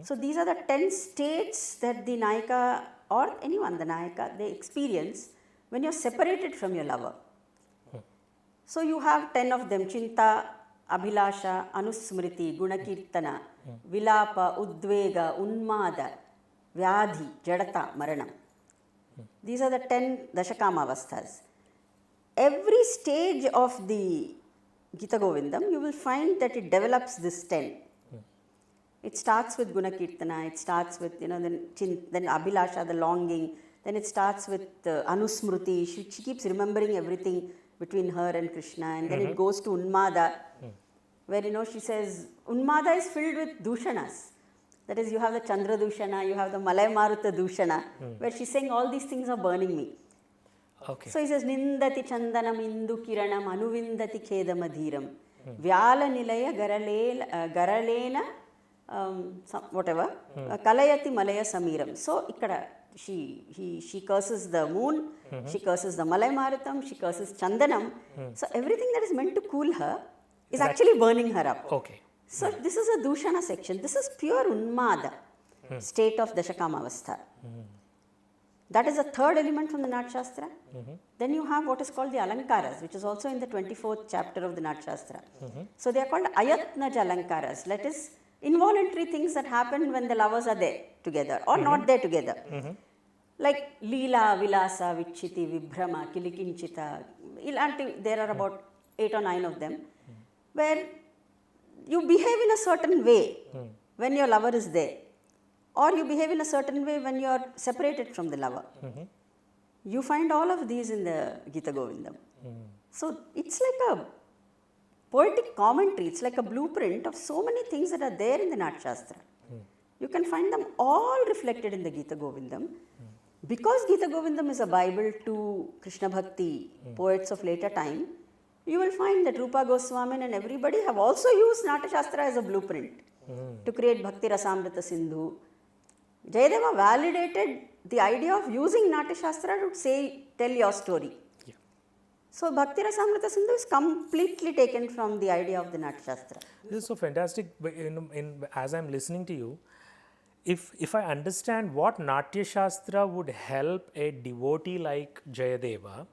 So these are the 10 states that the Naika or anyone, the Naika, they experience when you are separated from your lover. So you have 10 of them: Chinta, Abhilasha, Anusmriti, Gunakirtana, Vilapa, Udvega, Unmada, Vyadhi, Jadata, Maranam. These are the 10 Dashakamavasthas. Every stage of the Gita Govindam, you will find that it develops this 10. It starts with Gunakirtana, it starts with, then Abhilasha, the longing, then it starts with Anusmruti, she keeps remembering everything between her and Krishna, and then it goes to Unmada, where, she says, Unmada is filled with Dushanas. That is, you have the Chandra Dushana, you have the Malay Maruta Dushana, where she's saying all these things are burning me. Okay. So he says, Nindati Chandanam Indu Kiranam Anuvindati Khedamadhiram Vyala Nilaya Garalena Kalayati Malaya Samiram. So she curses the moon, she curses the Malay Marutam, she curses Chandanam. So everything that is meant to cool her, is actually burning her up. Okay. So this is a Dushana section. This is pure Unmada, state of Dashakamavastha. That is the third element from the Natya Shastra. Then you have what is called the Alankaras, which is also in the 24th chapter of the Natya Shastra. So they are called Ayatnaja Alankaras. That is involuntary things that happen when the lovers are there together or not there together. Like Leela, Vilasa, Vichiti, Vibhrama, Kilikinchita. There are about 8 or 9 of them, where you behave in a certain way when your lover is there, or you behave in a certain way when you are separated from the lover. You find all of these in the Geet Govindam. So it's like a poetic commentary, it's like a blueprint of so many things that are there in the Natya Shastra. You can find them all reflected in the Geet Govindam. Because Geet Govindam is a Bible to Krishna Bhakti poets of later time, you will find that Rupa Goswami and everybody have also used Natya Shastra as a blueprint to create Bhakti Rasamrita Sindhu. Jayadeva validated the idea of using Natya Shastra to tell your story. Yeah. So Bhakti Rasamrita Sindhu is completely taken from the idea of the Natya Shastra. This is so fantastic. As I'm listening to you, if I understand what Natya Shastra would help a devotee like Jayadeva,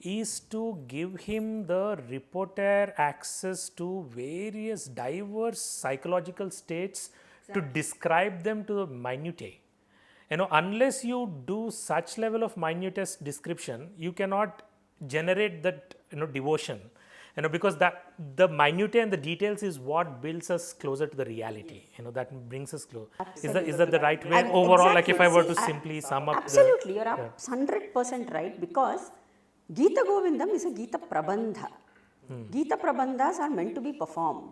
is to give him the reporter access to various diverse psychological states to describe them to the minutiae. Unless you do such level of minutest description, you cannot generate that devotion. Because that the minutiae and the details is what builds us closer to the reality. That brings us close. Is that the right way? Overall, like if I were to simply sum up. Absolutely, you're 100% right, because Geeta Govindam is a Geeta Prabandha. Geeta Prabandhas are meant to be performed.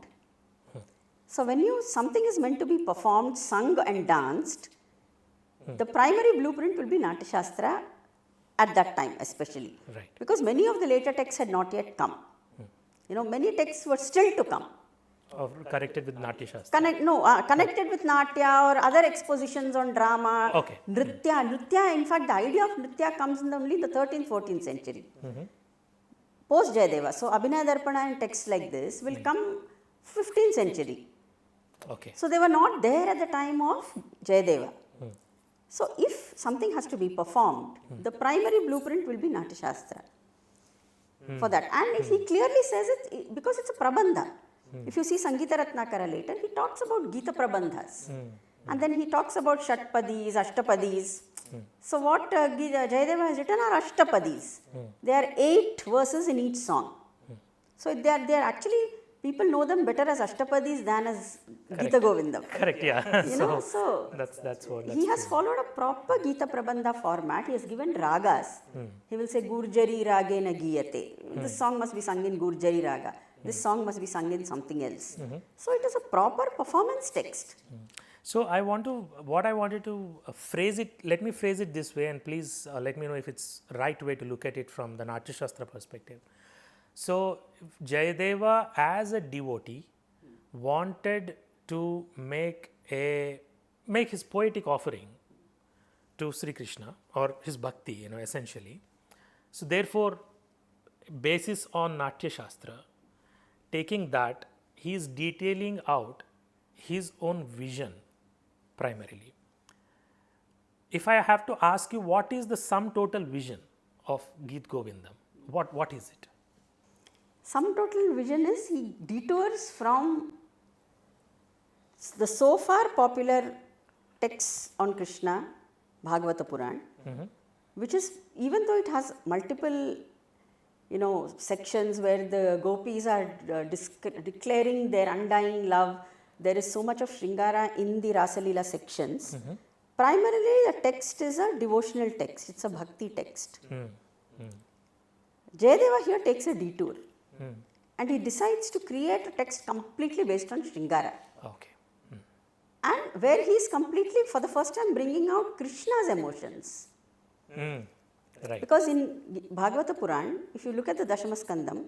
So when something is meant to be performed, sung and danced, the primary blueprint will be Natya Shastra at that time especially. Right. Because many of the later texts had not yet come. Many texts were still to come. Connected with Natya Shastra. Connected with Natya or other expositions on drama. Okay. Nritya, in fact, the idea of Nritya comes in only the 13th, 14th century. Post Jayadeva. So, Abhinaya Darpana and texts like this will come 15th century. Okay. So, they were not there at the time of Jayadeva. So, if something has to be performed, the primary blueprint will be Natya Shastra. For that. And he clearly says it because it's a Prabandha. If you see Sangeeta Ratnakara later, he talks about Geeta Prabandhas. And then he talks about Shatpadis, Ashtapadis. So what Jayadeva has written are Ashtapadis. There are 8 verses in each song. So they are actually, people know them better as Ashtapadis than as Geeta Govindam. Correct, yeah. So that's what he has followed a proper Geeta Prabandha format. He has given ragas. He will say Gurjari Ragena Giyate. This song must be sung in Gurjari Raga. This song must be sung in something else. So it is a proper performance text. So I wanted to phrase it, let me phrase it this way, and please let me know if it's right way to look at it from the Natya Shastra perspective. So Jayadeva as a devotee wanted to make his poetic offering to Sri Krishna or his bhakti, essentially. So therefore, basis on Natya Shastra, taking that, he is detailing out his own vision primarily. If I have to ask you, what is the sum total vision of Geet Govindam? What is it? Sum total vision is he detours from the so far popular texts on Krishna, Bhagavata Puran, which is, even though it has multiple sections where the gopis are declaring their undying love, there is so much of Shringara in the Rasa Leela sections. Primarily, the text is a devotional text, it's a bhakti text. Jayadeva here takes a detour and he decides to create a text completely based on Shringara. Okay. And where he is completely, for the first time, bringing out Krishna's emotions. Right. Because in Bhagavata Puran, if you look at the Dashamaskandam,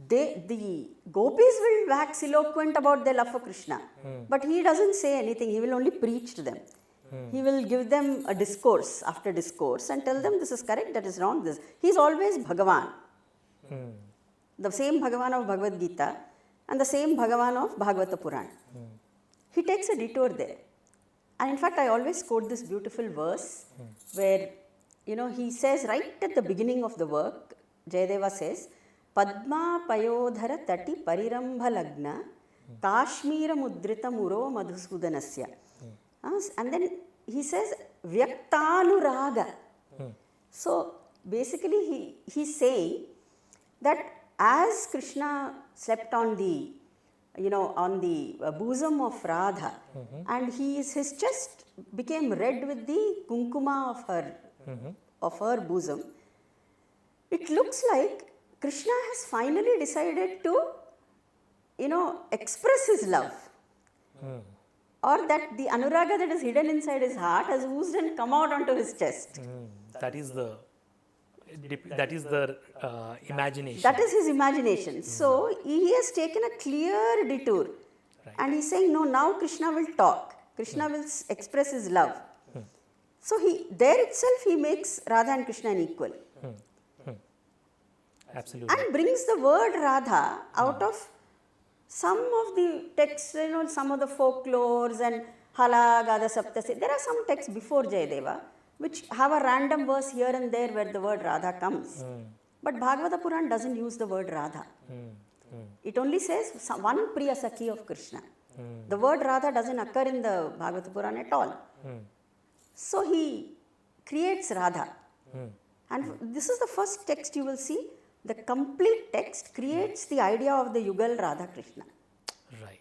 the gopis will wax eloquent about their love for Krishna. But he doesn't say anything, he will only preach to them. He will give them a discourse after discourse and tell them this is correct, that is wrong. He is always Bhagavan. the same Bhagavan of Bhagavad Gita and the same Bhagavan of Bhagavata Purana. He takes a detour there. And in fact, I always quote this beautiful verse where, he says right at the beginning of the work, Jayadeva says, Padma Payodhara Tati Parirambha Lagna Kashmira Mudrita Muro Madhusudanasya. And then he says, Vyaktanuraga. So basically he's saying that as Krishna slept on the bosom of Radha, and his chest became red with the kunkuma of her bosom, it looks like Krishna has finally decided to, express his love. Or that the anuraga that is hidden inside his heart has oozed and come out onto his chest. That is the imagination. That is his imagination. So he has taken a clear detour. Right. And he's saying, no, now Krishna will talk. Krishna will express his love. So there itself he makes Radha and Krishna an equal. Absolutely. And brings the word Radha out of some of the texts, some of the folklores and Hala, Gada, Saptasi. There are some texts before Jayadeva which have a random verse here and there where the word Radha comes. But Bhagavata Purana doesn't use the word Radha. It only says one Priya Sakhi of Krishna. The word Radha doesn't occur in the Bhagavata Purana at all. So he creates Radha. And this is the first text you will see. The complete text creates the idea of the yugal Radha Krishna. Right.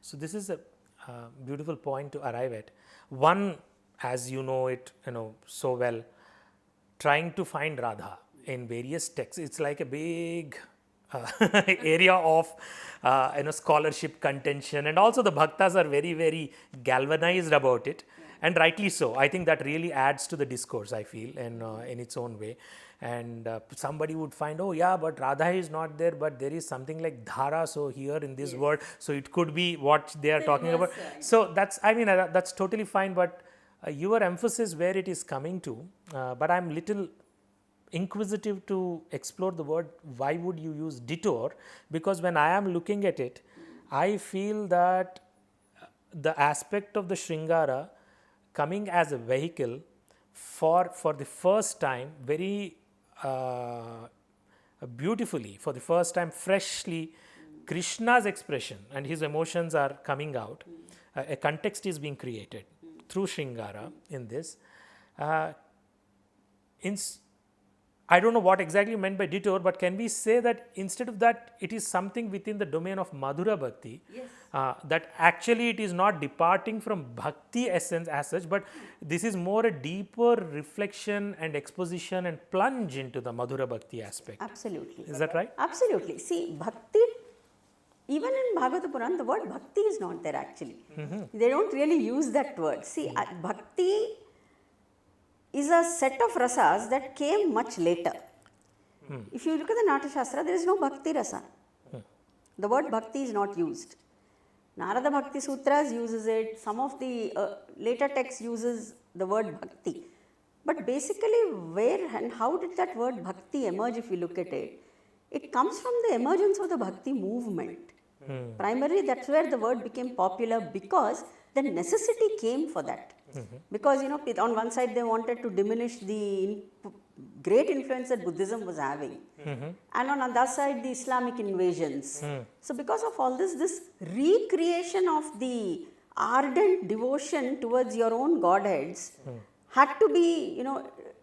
So this is a beautiful point to arrive at. One, as you know it, so well, trying to find Radha in various texts. It's like a big area of scholarship contention, and also the bhaktas are very, very galvanized about it, and rightly so. I think that really adds to the discourse, I feel, and in its own way. And somebody would find, oh yeah, but Radha is not there, but there is something like Dhara, so here in this word, so it could be what they are talking about. So that's totally fine, but your emphasis where it is coming to, but I'm little inquisitive to explore the word, why would you use detour? Because when I am looking at it, I feel that the aspect of the Shringara coming as a vehicle for the first time, very beautifully, for the first time, freshly, Krishna's expression and his emotions are coming out. A context is being created through Shringara in this. I don't know what exactly meant by detour, but can we say that instead of that, it is something within the domain of Madhura Bhakti, that actually it is not departing from Bhakti essence as such, but this is more a deeper reflection and exposition and plunge into the Madhura Bhakti aspect. Absolutely. Is that right? Absolutely. See, Bhakti, even in Bhagavata Purana, the word Bhakti is not there actually. They don't really use that word. See, Bhakti is a set of rasas that came much later. If you look at the Natya Shastra, there is no Bhakti rasa. The word Bhakti is not used. Narada Bhakti Sutras uses it, some of the later texts uses the word Bhakti. But basically where and how did that word Bhakti emerge if you look at it? It comes from the emergence of the Bhakti movement. Primarily that's where the word became popular because the necessity came for that. Because on one side they wanted to diminish the great influence that Buddhism was having, and on the other side the Islamic invasions. So because of all this recreation of the ardent devotion towards your own godheads had to be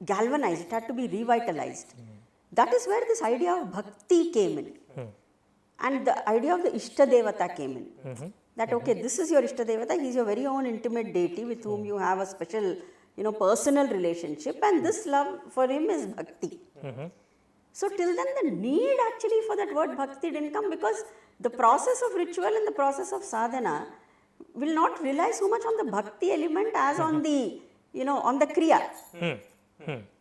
galvanized, it had to be revitalized. That is where this idea of bhakti came in, and the idea of the Ishta Devata came in. That okay, this is your Ishta Devata, he is your very own intimate deity with whom you have a special, personal relationship, and this love for him is bhakti. So till then the need actually for that word bhakti didn't come, because the process of ritual and the process of sadhana will not rely so much on the bhakti element as on the, on the kriya. And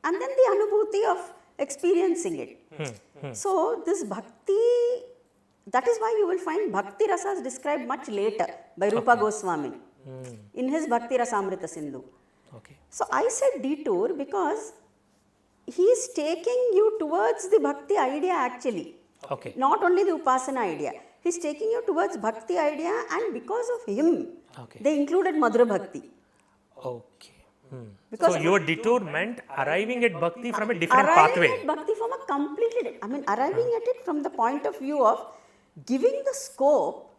then the anubhuti of experiencing it. So this bhakti, that is why you will find Bhakti Rasas described much later by Rupa Goswami in his Bhakti Rasamrita Sindhu. So I said detour because he is taking you towards the Bhakti idea actually. Okay. Not only the Upasana idea. He's taking you towards Bhakti idea, and because of him, Okay. they included Madura Bhakti. Okay. Because So your detour meant arriving at Bhakti from a different pathway. arriving at Bhakti from a completely, arriving at it from the point of view of giving the scope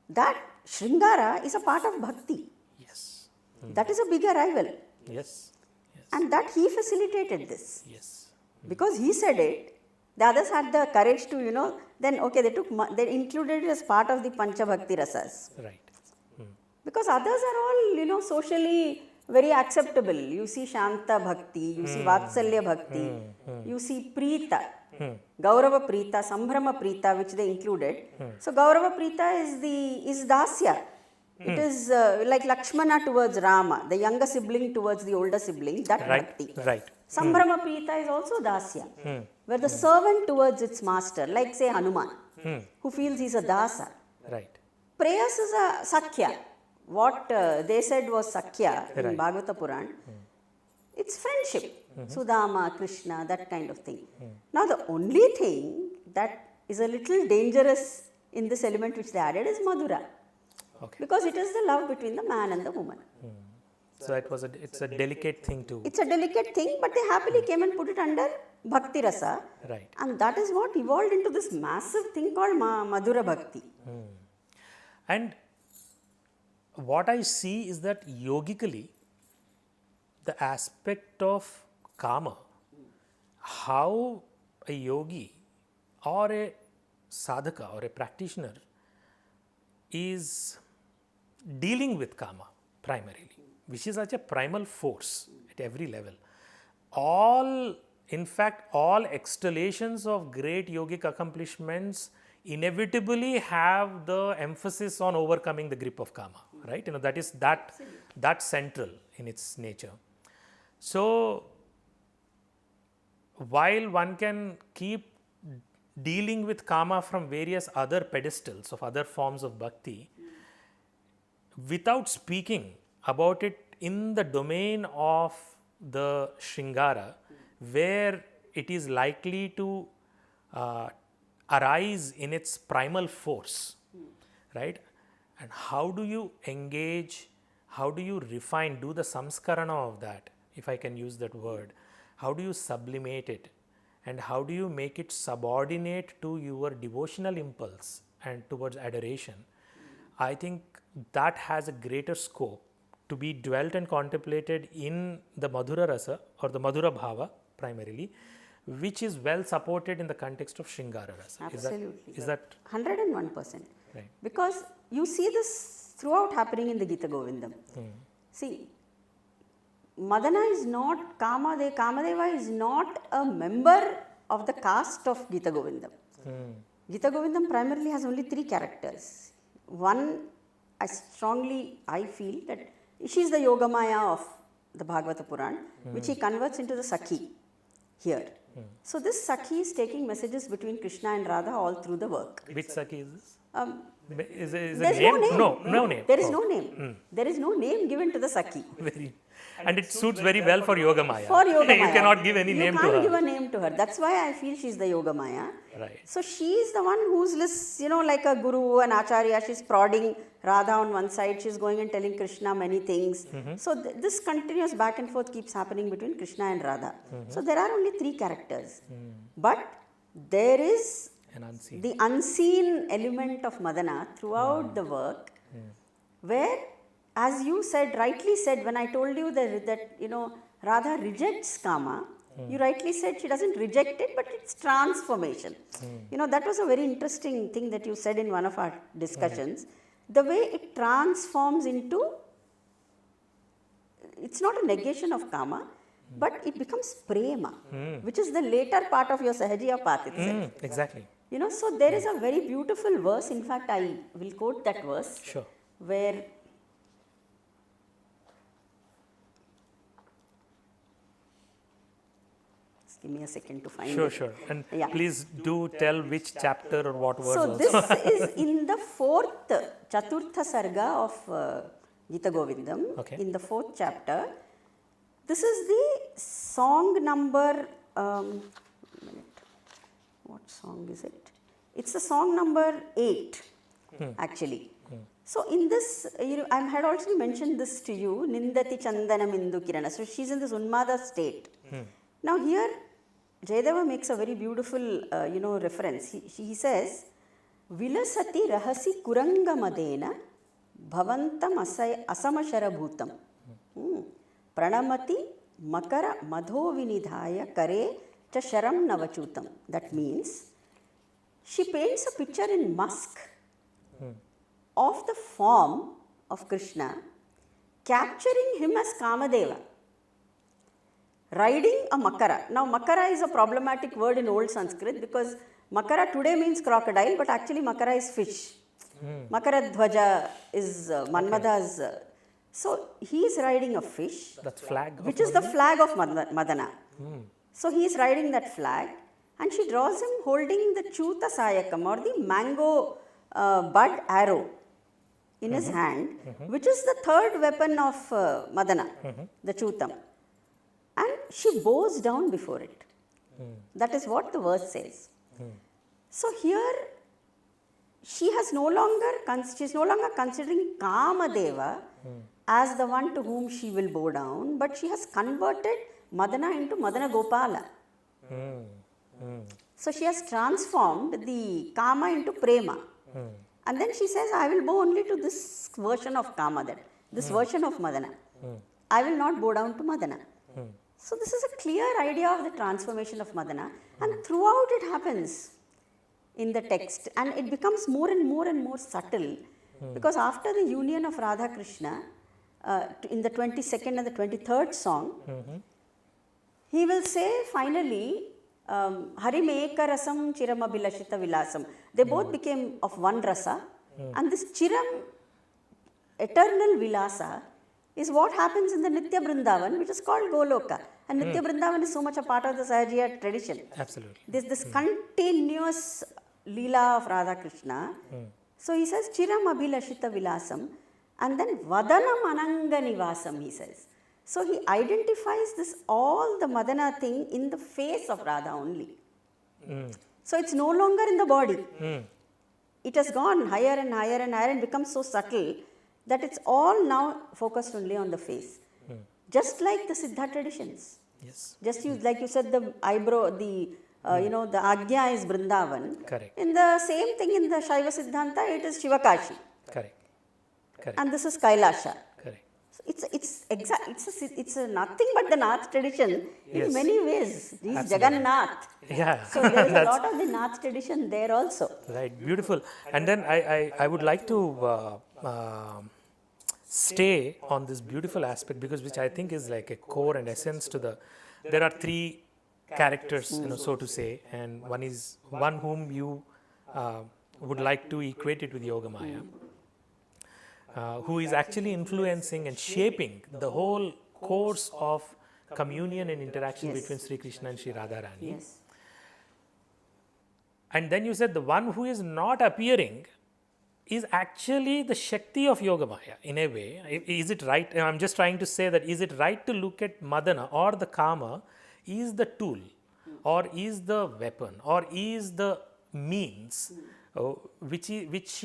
that Sringara is a part of Bhakti. Yes. That is a big arrival. Yes. Yes. And that he facilitated this. Yes. Because he said it, the others had the courage to, then okay, they included it as part of the Pancha Bhakti rasas. Right. Because others are all, socially very acceptable. You see Shanta Bhakti, you see Vatsalya Bhakti, you see Preeta, Gaurava Preeta, Sambhrama Preeta, which they included. So Gaurava Preeta is Dasya. It is like Lakshmana towards Rama, the younger sibling towards the older sibling, that Bhakti. Right. Sambhrama Preeta is also Dasya, where the servant towards its master, like say Hanuman, who feels he's a Dasa. Right. Prayas is a Sakhya. What they said was Sakhya in Bhagavata Puran. It's friendship. Sudama, Krishna, that kind of thing. Now the only thing that is a little dangerous in this element which they added is Madhura. Okay. Because it is the love between the man and the woman. So it's a delicate thing to. It's a delicate thing, but they happily came and put it under Bhakti Rasa. Right. And that is what evolved into this massive thing called Madura Bhakti. And what I see is that yogically, the aspect of karma, how a yogi or a sadhaka or a practitioner is dealing with karma primarily, which is such a primal force at every level. In fact, all extollations of great yogic accomplishments inevitably have the emphasis on overcoming the grip of karma, right? That is that central in its nature. So while one can keep dealing with karma from various other pedestals of other forms of bhakti, without speaking about it in the domain of the Shringara, where it is likely to arise in its primal force, right? And how do you engage, how do you refine, do the samskarana of that, if I can use that word, how do you sublimate it, and how do you make it subordinate to your devotional impulse and towards adoration? I think that has a greater scope to be dwelt and contemplated in the Madhura Rasa or the Madhura Bhava primarily, which is well supported in the context of Shringara Rasa. Absolutely. Is that 101%. right? Because you see this throughout happening in the Geet Govindam. See, Madana is not, Kamadeva is not a member of the caste of Geet Govindam. Geet Govindam primarily has only 3 characters. One, I feel that she is the Yogamaya of the Bhagavata Puran, which he converts into the Sakhi here. So this Sakhi is taking messages between Krishna and Radha all through the work. Which Sakhi is this? Is There's a name? No name. There is Oh. no name. There is no name given to the Sakhi. And it suits very well for Yogamaya. For Yogamaya. You cannot give any name to her. You can't give a name to her. That's why I feel she's the Yogamaya. Right. So she is the one who's like a guru, an acharya. She's prodding Radha on one side. She's going and telling Krishna many things. So this continuous back and forth keeps happening between Krishna and Radha. So there are only 3 characters. But there is the unseen element of Madana throughout the work, where, as you said, rightly said, when I told you that Radha rejects kama, you rightly said she doesn't reject it, but it's transformation. That was a very interesting thing that you said in one of our discussions. The way it transforms into, it's not a negation of kama, but it becomes prema, which is the later part of your Sahajiya path itself. Exactly. So there is a very beautiful verse. In fact, I will quote that verse. Sure. Where give me a second to find it. Sure. And please do tell which chapter or what verse. So this is in the 4th, Chaturtha Sarga of Geet Govindam, in the 4th chapter. This is the song number, what song is it? It's the song number 8, actually. So in this, I had already mentioned this to you, Nindati Chandana Mindu Kirana. So she's in this Unmada state. Now here, Jayadeva makes a very beautiful, reference. He says, Vilasati Rahasi Kurangamadena Bhavantam Asamashara Bhutam Pranamati Makara Madho Vinidhaya Kare Chasharam Navachutam. That means she paints a picture in musk of the form of Krishna, capturing him as Kamadeva, riding a makara. Now, makara is a problematic word in old Sanskrit because makara today means crocodile, but actually makara is fish. Makara Dhwaja is Manmada's. So, he is riding a fish, that's flag which is the flag of Madana. So, he is riding that flag and she draws him holding the Chuta Sayakam or the mango bud arrow in his hand, which is the third weapon of Madana, the Chutam. And she bows down before it. That is what the verse says. So here, she is no longer considering Kamadeva as the one to whom she will bow down, but she has converted Madana into Madana Gopala. So she has transformed the Kama into Prema. And then she says, I will bow only to this version of Kama, this version of Madana. I will not bow down to Madana. So this is a clear idea of the transformation of Madana, and throughout it happens in the text, and it becomes more and more and more subtle, because after the union of Radha Krishna, in the 22nd and the 23rd song, he will say finally, Harimeka rasam chiramabhilashita vilasam. They both became of one rasa, and this chiram, eternal vilasa, is what happens in the Nitya Vrindavan, which is called Goloka. And Nitya Vrindavan is so much a part of the Sahajiya tradition. Absolutely. There's this continuous Leela of Radha Krishna. So he says, Chiram Abhilashita Vilasam, and then Vadanam Ananga Nivasam, he says. So he identifies this, all the Madana thing in the face of Radha only. So it's no longer in the body. It has gone higher and higher and higher and become so subtle that it's all now focused only on the face. Just like the Siddha traditions. Yes. Just like you said, the eyebrow, the Agnya is Vrindavan. Correct. In the same thing in the Shaiva Siddhanta, it is Shivakashi. Correct. Correct. And this is Kailasha. Correct. So it's nothing but the Nath tradition in many ways. He's Jagannath. Yeah. So there is a lot of the Nath tradition there also. Right, beautiful. And then I would like to stay on this beautiful aspect, because which I think is like a core and essence to the. There are three characters, so to say, and one is one whom you would like to equate it with Yogamaya, who is actually influencing and shaping the whole course of communion and interaction between Sri Krishna and Sri Radharani. Yes. And then you said the one who is not appearing is actually the Shakti of Yogamaya in a way. Is it right? I'm just trying to say that, is it right to look at Madana or the Kama is the tool or is the weapon or is the means which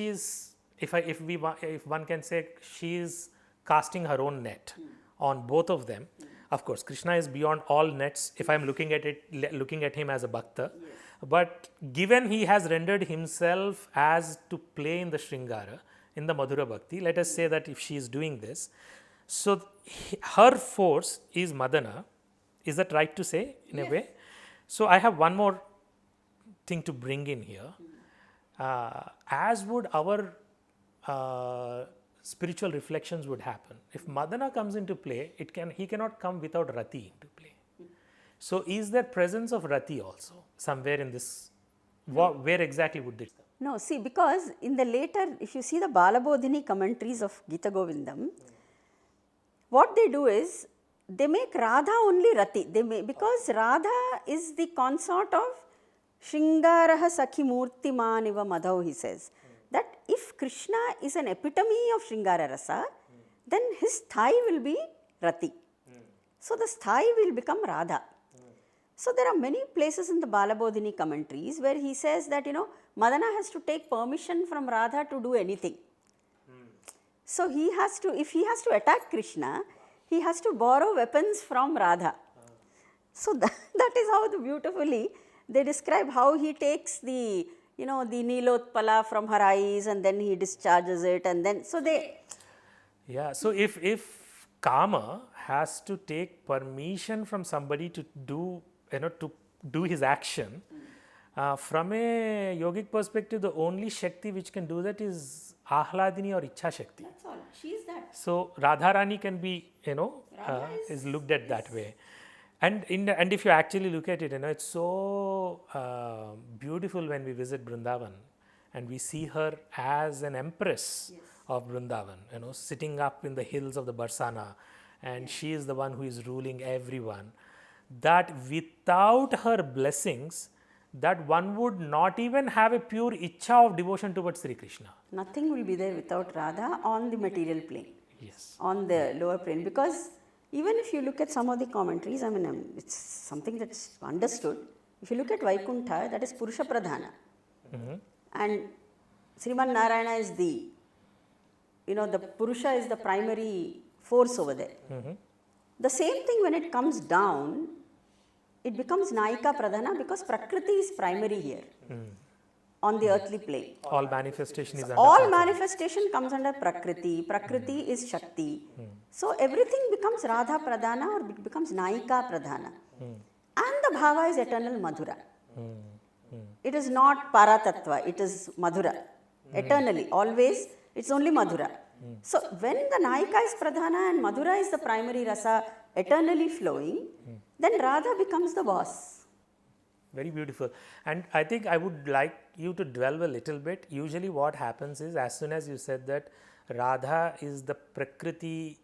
is if one can say, she is casting her own net on both of them. Of course, Krishna is beyond all nets if I'm looking at him as a bhakta. Yes. But given he has rendered himself as to play in the Sringara, in the Madhura Bhakti, let us say that if she is doing this, so her force is Madana. Is that right to say in a way? So I have one more thing to bring in here. As would our spiritual reflections would happen. If Madana comes into play, he cannot come without Rati into play. So is there presence of Rati also somewhere in this? Where exactly would this come? No, see, because in the later, if you see the Balabodhini commentaries of Geet Govindam, what they do is, they make Radha only Rati. Because Radha is the consort of Shringaraha Sakhi Murti Maniva Madhav, he says. That if Krishna is an epitome of Shringara Rasa, then his thigh will be Rati. So the thigh will become Radha. So there are many places in the Balabodhini commentaries where he says that, Madana has to take permission from Radha to do anything. So he has to, if he has to attack Krishna, he has to borrow weapons from Radha. So that is how beautifully they describe how he takes the, the Nilotpala from her eyes and then he discharges it, and then, so they... Yeah, so if Kama has to take permission from somebody to do, to do his action, from a yogic perspective, the only Shakti which can do that is Ahladini or Ichha Shakti. That's all, she is that. So Radharani can be, is looked at that way. And if you actually look at it, it's so beautiful when we visit Vrindavan and we see her as an empress of Vrindavan, sitting up in the hills of the Barsana, and she is the one who is ruling everyone. That without her blessings, that one would not even have a pure ichha of devotion towards Sri Krishna. Nothing will be there without Radha on the material plane. Yes. On the lower plane, because even if you look at some of the commentaries, it's something that's understood. If you look at Vaikuntha, that is Purusha Pradhana. And Sriman Narayana is the Purusha is the primary force over there. The same thing when it comes down, it becomes Naika Pradhana because Prakriti is primary here on the earthly plane. All manifestation is under all Prakriti. Manifestation comes under Prakriti. Prakriti is Shakti. So everything becomes Radha Pradhana or it becomes Naika Pradhana. And the Bhava is eternal Madhura. It is not Paratattva, it is Madhura. Eternally, always, it's only Madhura. So when the Naika is Pradhana and Madhura is the primary rasa eternally flowing, then Radha becomes the boss. Very beautiful. And I think I would like you to delve a little bit. Usually what happens is, as soon as you said that Radha is the Prakriti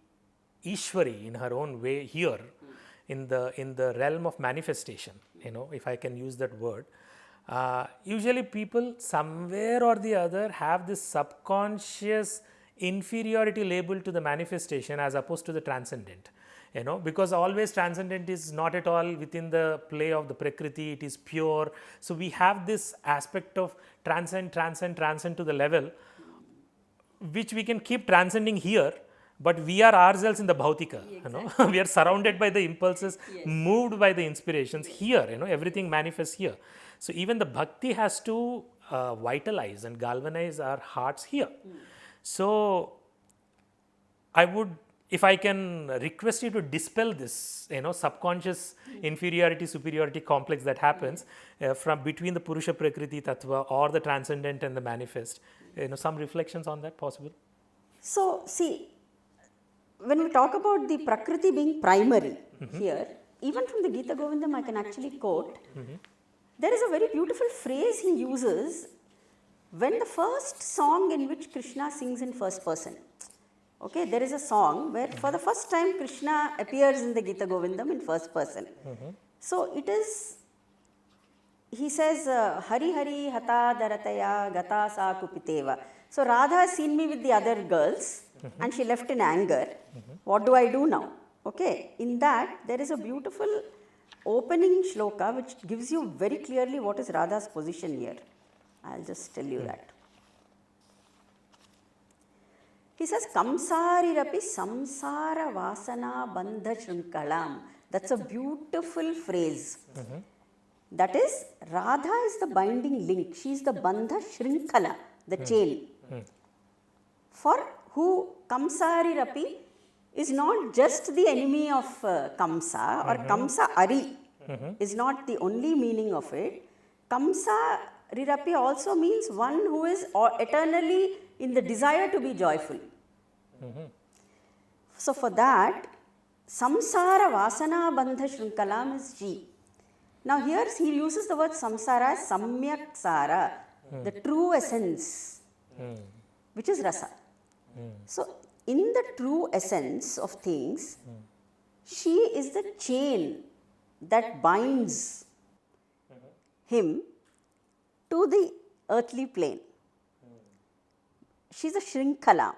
Ishwari in her own way here, in the realm of manifestation, if I can use that word, usually people somewhere or the other have this subconscious inferiority label to the manifestation as opposed to the transcendent. Because always transcendent is not at all within the play of the Prakriti, it is pure. So we have this aspect of transcend to the level which we can keep transcending here, but we are ourselves in the Bhautika. Exactly. We are surrounded by the impulses, moved by the inspirations here, everything manifests here. So even the bhakti has to vitalize and galvanize our hearts here. So I would, if I can request you to dispel this, subconscious inferiority, superiority complex that happens from between the Purusha Prakriti Tattva or the transcendent and the manifest, some reflections on that possible? So, see, when we talk about the Prakriti being primary here, even from the Geet Govindam I can actually quote, there is a very beautiful phrase he uses when the first song in which Krishna sings in first person. Okay, there is a song where for the first time Krishna appears in the Geet Govindam in first person. So it is, he says, Hari Hari Hata Darataya Gata Sa Kupiteva. So Radha has seen me with the other girls and she left in anger. What do I do now? Okay, in that there is a beautiful opening shloka which gives you very clearly what is Radha's position here. I'll just tell you that. He says, Kamsarirapi samsara vasana bandha shrinkalam. That's a beautiful phrase. That is, Radha is the binding link. She is the bandha shrinkala, the chain. For who Kamsarirapi is not just the enemy of Kamsa or Kamsa Ari is not the only meaning of it. Kamsa Rirapi also means one who is eternally in the desire to be joyful. So for that, samsara vasana bandha shrinkalam is she. Now here he uses the word samsara as samyak sara, the true essence, which is rasa. So in the true essence of things, she is the chain that binds him to the earthly plane. She is a shrinkala.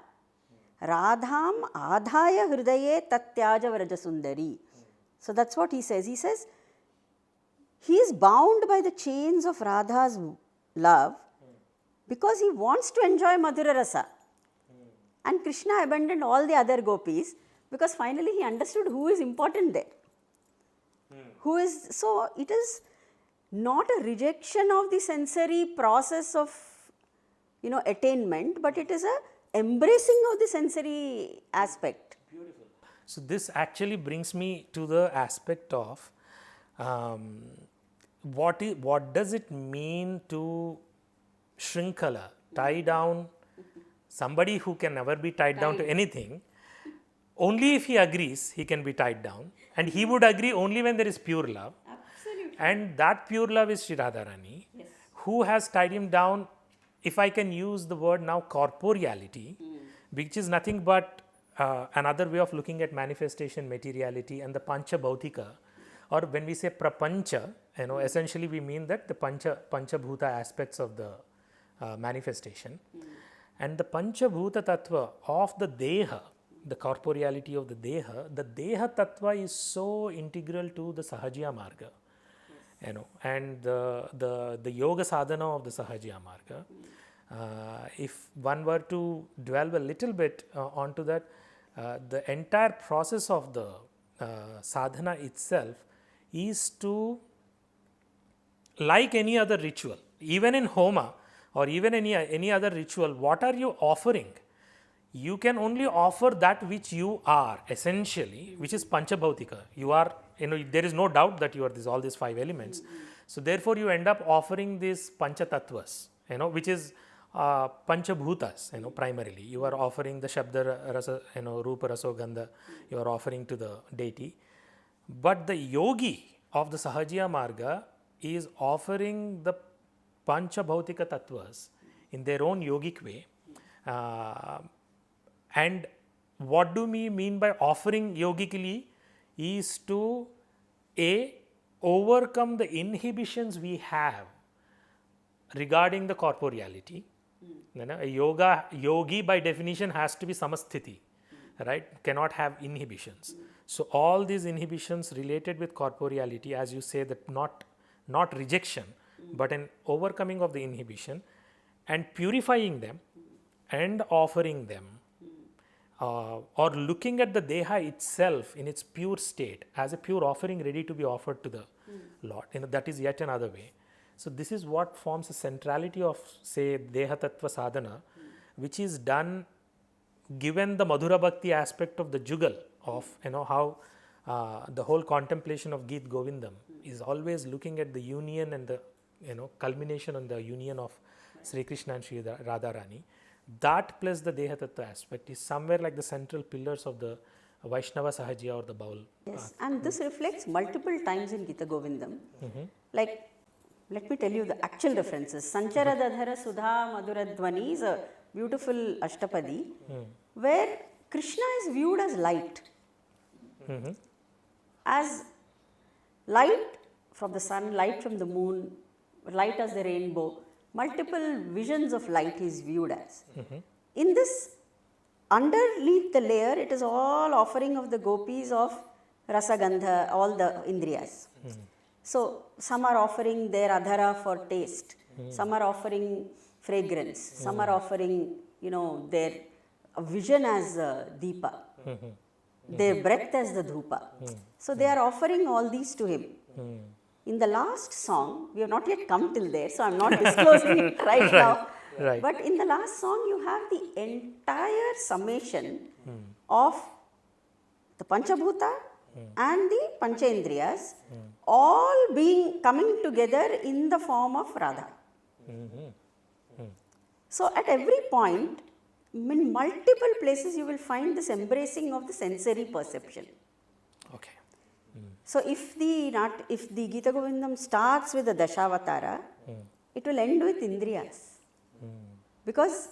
Radham adhaya hridaye tatyaja vrajasundari. So that's what he says. He says he is bound by the chains of Radha's love because he wants to enjoy Madhura Rasa. And Krishna abandoned all the other gopis because finally he understood who is important there. Who is, so it is not a rejection of the sensory process of, attainment, but it is a embracing of the sensory aspect. Beautiful. So this actually brings me to the aspect of what does it mean to shrinkala, tie down somebody who can never be tied down to anything. Only if he agrees, he can be tied down, and he would agree only when there is pure love. Absolutely. And that pure love is Sri Radharani, Yes. who has tied him down, if I can use the word now, corporeality, which is nothing but another way of looking at manifestation, materiality, and the pancha bhautika, or when we say prapancha, essentially we mean that the pancha bhuta aspects of the manifestation. And the pancha bhuta tattva of the deha, the corporeality of the deha tattva is so integral to the Sahajiya marga, and the yoga sadhana of the Sahajiya marga. If one were to dwell a little bit onto that, the entire process of the sadhana itself is to, like any other ritual, even in homa or even any other ritual, what are you offering? You can only offer that which you are essentially, which is panchabhautika. You are, there is no doubt that you are all these 5 elements. So therefore you end up offering these pancha tattvas, which is panchabhutas, primarily. You are offering the shabda rasa, rupa raso gandha, you are offering to the deity. But the yogi of the Sahajiya marga is offering the panchabhautika tattvas in their own yogic way. And what do we mean by offering yogically is to overcome the inhibitions we have regarding the corporeality. A yogi by definition has to be samasthiti, right? Cannot have inhibitions. So all these inhibitions related with corporeality, as you say, that not rejection, but an overcoming of the inhibition and purifying them and offering them. Or looking at the deha itself in its pure state as a pure offering ready to be offered to the Lord. That is yet another way. So this is what forms the centrality of, say, deha tattva sadhana, which is done given the Madhura Bhakti aspect of the yugal, of how the whole contemplation of Geet Govindam is always looking at the union and the culmination on the union of Sri Krishna and Sri Radharani. That plus the Deha Tattva aspect is somewhere like the central pillars of the Vaishnava Sahajiya or the Baul. Yes, and this reflects multiple times in Gita Govindam. Like, let me tell you the actual references. Sanchara Dadhara Sudha Madhura Dvani is a beautiful Ashtapadi where Krishna is viewed as light. As light from the sun, light from the moon, light as the rainbow. Multiple visions of light is viewed as. In this, underneath the layer, it is all offering of the gopis of rasa gandha, all the indriyas. So, some are offering their adhara for taste, some are offering fragrance, some are offering, their vision as deepa, their breath as the dhupa. So, they are offering all these to him. In the last song, we have not yet come till there, so I am not disclosing it right now. Right. But in the last song, you have the entire summation of the Panchabhuta and the Panchendriyas all coming together in the form of Radha. So, at every point, in multiple places, you will find this embracing of the sensory perception. Okay. So, if the Gita Govindam starts with the Dashavatara, it will end with Indriyas. Because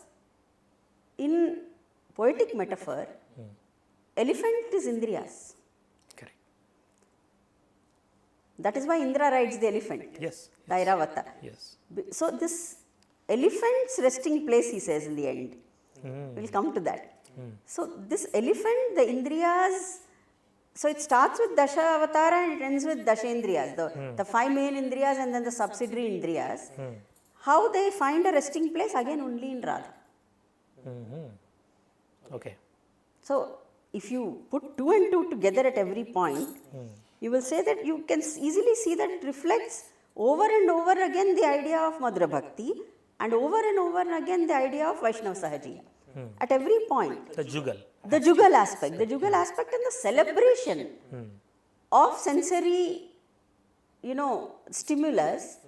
in poetic metaphor, elephant is Indriyas. Correct. That is why Indra rides the elephant. Yes. The Airavata. Yes. So, this elephant's resting place, he says in the end. We will come to that. So, this elephant, the Indriyas, so it starts with Dasha Avatara and it ends with Dashendriyas, the 5 main Indriyas and then the subsidiary Indriyas. how they find a resting place again only in Radha. Okay. So, if you put 2 and 2 together at every point, you will say that you can easily see that it reflects over and over again the idea of Madura Bhakti and over again the idea of Vaishnava Sahajiya. At every point. The jugal. The jugal aspect and the celebration of sensory, stimulus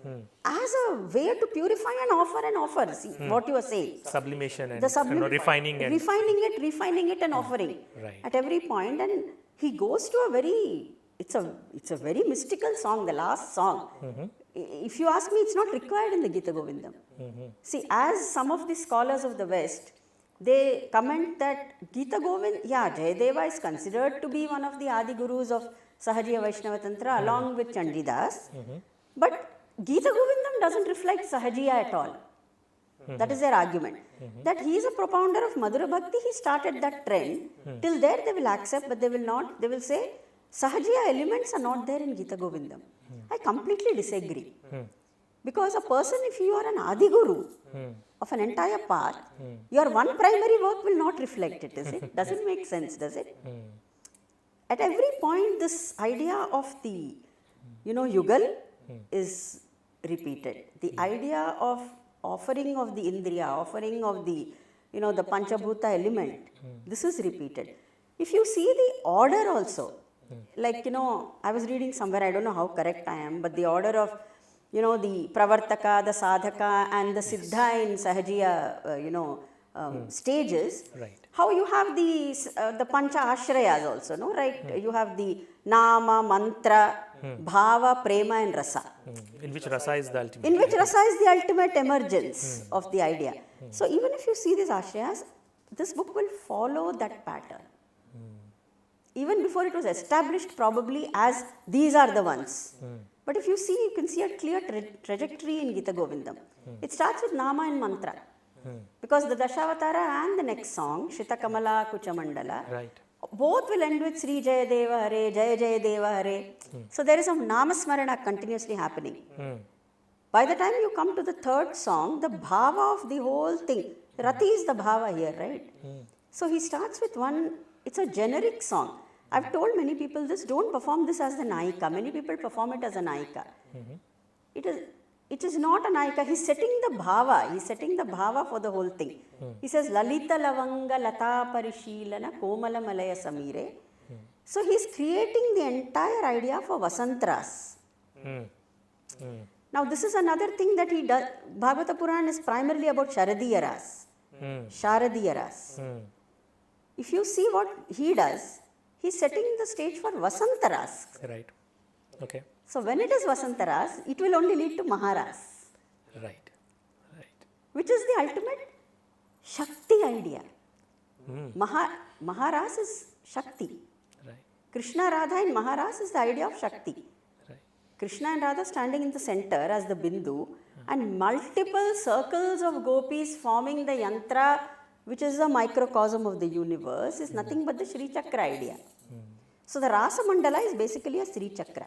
as a way to purify and offer. See what you are saying. Sublimation and refining it and offering at every point. And he goes to a very, it's a very mystical song, the last song. If you ask me, it's not required in the Geet Govindam. See, as some of the scholars of the West, they comment that Geeta Govind, Jayadeva is considered to be one of the Adi Gurus of Sahajiya Vaishnava Tantra along with Chandidas. But Geeta Govindam doesn't reflect Sahajiya at all. That is their argument. That he is a propounder of Madura Bhakti, he started that trend. Till there they will accept, but they will not. They will say Sahajiya elements are not there in Geeta Govindam. I completely disagree. Because a person, if you are an Adi Guru of an entire path, your one primary work will not reflect it, is it? Doesn't make sense, does it? At every point, this idea of the, yugal is repeated. The idea of offering of the indriya, offering of the, the panchabhuta element, this is repeated. If you see the order also, like, I was reading somewhere, I don't know how correct I am, but the order of, the pravartaka, the sadhaka and the siddha in Sahajiya, stages, how you have the pancha ashrayas also, no, right? You have the nama, mantra, bhava, prema and rasa. In which rasa is the ultimate. In which rasa is the ultimate emergence of the idea. So even if you see these ashrayas, this book will follow that pattern. Even before it was established probably as these are the ones. But if you see, you can see a clear trajectory in Geeta Govindam. It starts with nama and mantra. Because the Dashavatara and the next song, Shrita Kamala Kuchamandala, both will end with Sri Jayadeva Hare, Jaya Jayadeva Hare. So there is some Namasmarana continuously happening. By the time you come to the third song, the bhava of the whole thing, Rati is the bhava here, right? So he starts with one, it's a generic song. I've told many people this, don't perform this as the Naika. Many people perform it as a Naika. It is not a Naika. He's setting the bhava for the whole thing. He says, Lalita Lavanga Lata Parishilana Komala Malaya Samire. So he's creating the entire idea for Vasantras. Now this is another thing that he does. Bhagavata Puran is primarily about Sharadiyaras. Sharadiyaras. If you see what he does, he's setting the stage for Vasantaras. Right. Okay. So when it is Vasantaras, it will only lead to Maharas. Right. Which is the ultimate Shakti idea. Maharas is Shakti. Right. Krishna, Radha and Maharas is the idea of Shakti. Right. Krishna and Radha standing in the center as the Bindu and multiple circles of gopis forming the yantra, which is a microcosm of the universe, is nothing but the Sri Chakra idea. So the Rasa Mandala is basically a Sri Chakra.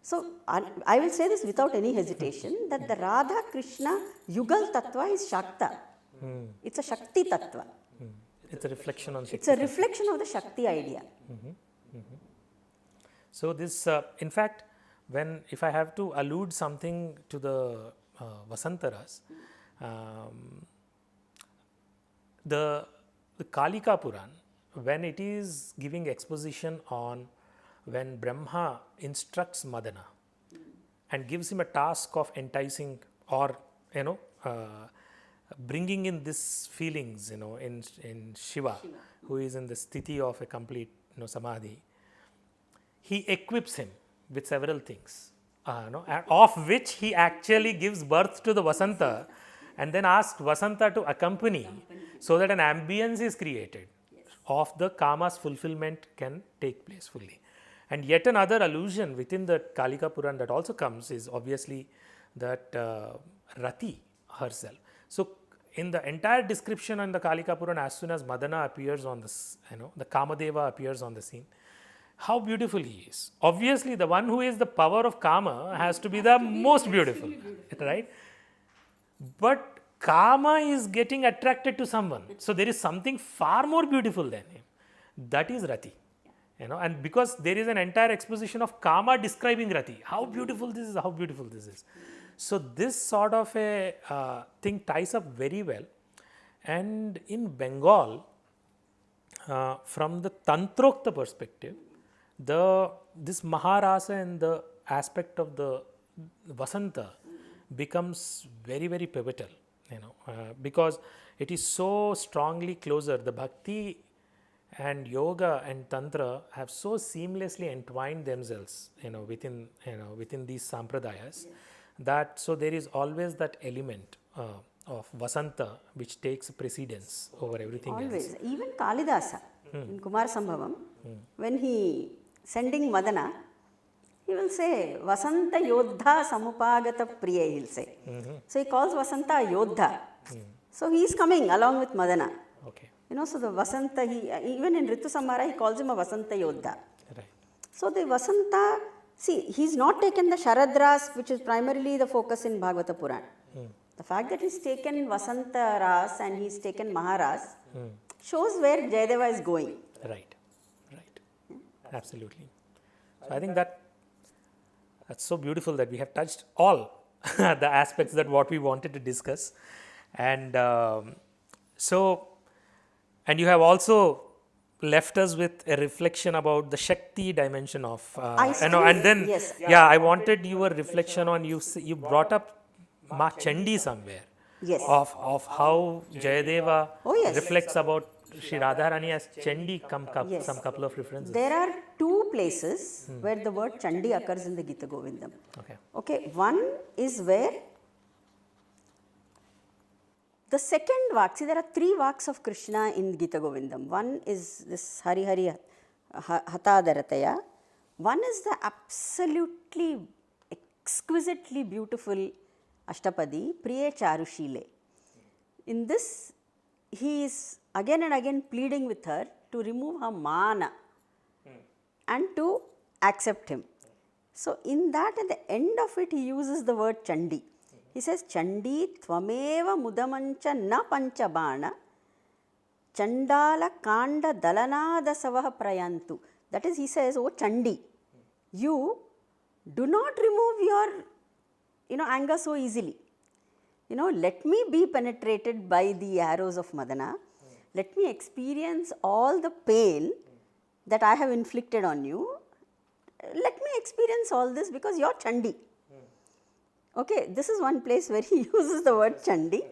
So I will say this without any hesitation that the Radha Krishna Yugal Tattva is Shakta. It's a Shakti Tattva. It's a reflection on Shakti. It's a reflection of the Shakti idea. So this, in fact, if I have to allude something to the Vasantaras, the Kalika Puran, when it is giving exposition on when Brahma instructs Madana and gives him a task of enticing or, bringing in these feelings, in Shiva, who is in the sthiti of a complete, samadhi, he equips him with several things, of which he actually gives birth to the Vasanta and then asks Vasanta to accompany so that an ambience is created of the Kama's fulfillment can take place fully. And yet another allusion within the Kalika Puran that also comes is obviously that Rati herself. So in the entire description in the Kalika Puran, as soon as Madana appears on this, the Kamadeva appears on the scene, how beautiful he is. Obviously, the one who is the power of kama has to be the most beautiful, right? But kama is getting attracted to someone. So there is something far more beautiful than him. That is Rati. And because there is an entire exposition of kama describing Rati. How beautiful this is, how beautiful this is. So this sort of a thing ties up very well. And in Bengal, from the Tantrokta perspective, this Maharasa and the aspect of the Vasanta becomes very, very pivotal, because it is so strongly closer. The Bhakti and Yoga and Tantra have so seamlessly entwined themselves, within these sampradayas, that so there is always that element of Vasanta which takes precedence over everything Always. else. Even Kalidasa in Kumara Sambhavam, when he sending Madana, he will say Vasanta Yodha Samupagata Priya, he'll say. So he calls Vasanta Yodha. So he is coming along with Madana. Okay. So the Vasanta, even in Ritu Samhara, he calls him a Vasanta Yodha. Right. So the Vasanta, see, he's not taken the Sharadras, which is primarily the focus in Bhagavata Purana. The fact that he's taken Vasanta Ras and he's taken Maharas shows where Jayadeva is going. Right. Absolutely. So I think that's so beautiful that we have touched all the aspects that what we wanted to discuss. And and you have also left us with a reflection about the Shakti dimension of, and then, yes. I wanted your reflection on, you brought up Ma Chandi somewhere. Yes. Of how Jayadeva yes. reflects about Sri Radharani as Chandi, Yes. some couple of references. There are two places where the word Chandi occurs in the Geeta Govindam. Okay, one is where the second vak, see there are three vaks of Krishna in Geeta Govindam. One is this Hari Hari Hatadarataya. One is the absolutely exquisitely beautiful Ashtapadi, Priye Charushile. In this, he is again and again pleading with her to remove her mana and to accept him. So in that, at the end of it, he uses the word Chandi. He says, Chandi tvameva mudamancha na panchabana chandala kanda dalanada savaha prayantu. That is, he says, oh Chandi, you do not remove your anger so easily. Let me be penetrated by the arrows of Madana. Let me experience all the pain that I have inflicted on you. Let me experience all this because you're Chandi. Okay, this is one place where he uses the word Chandi.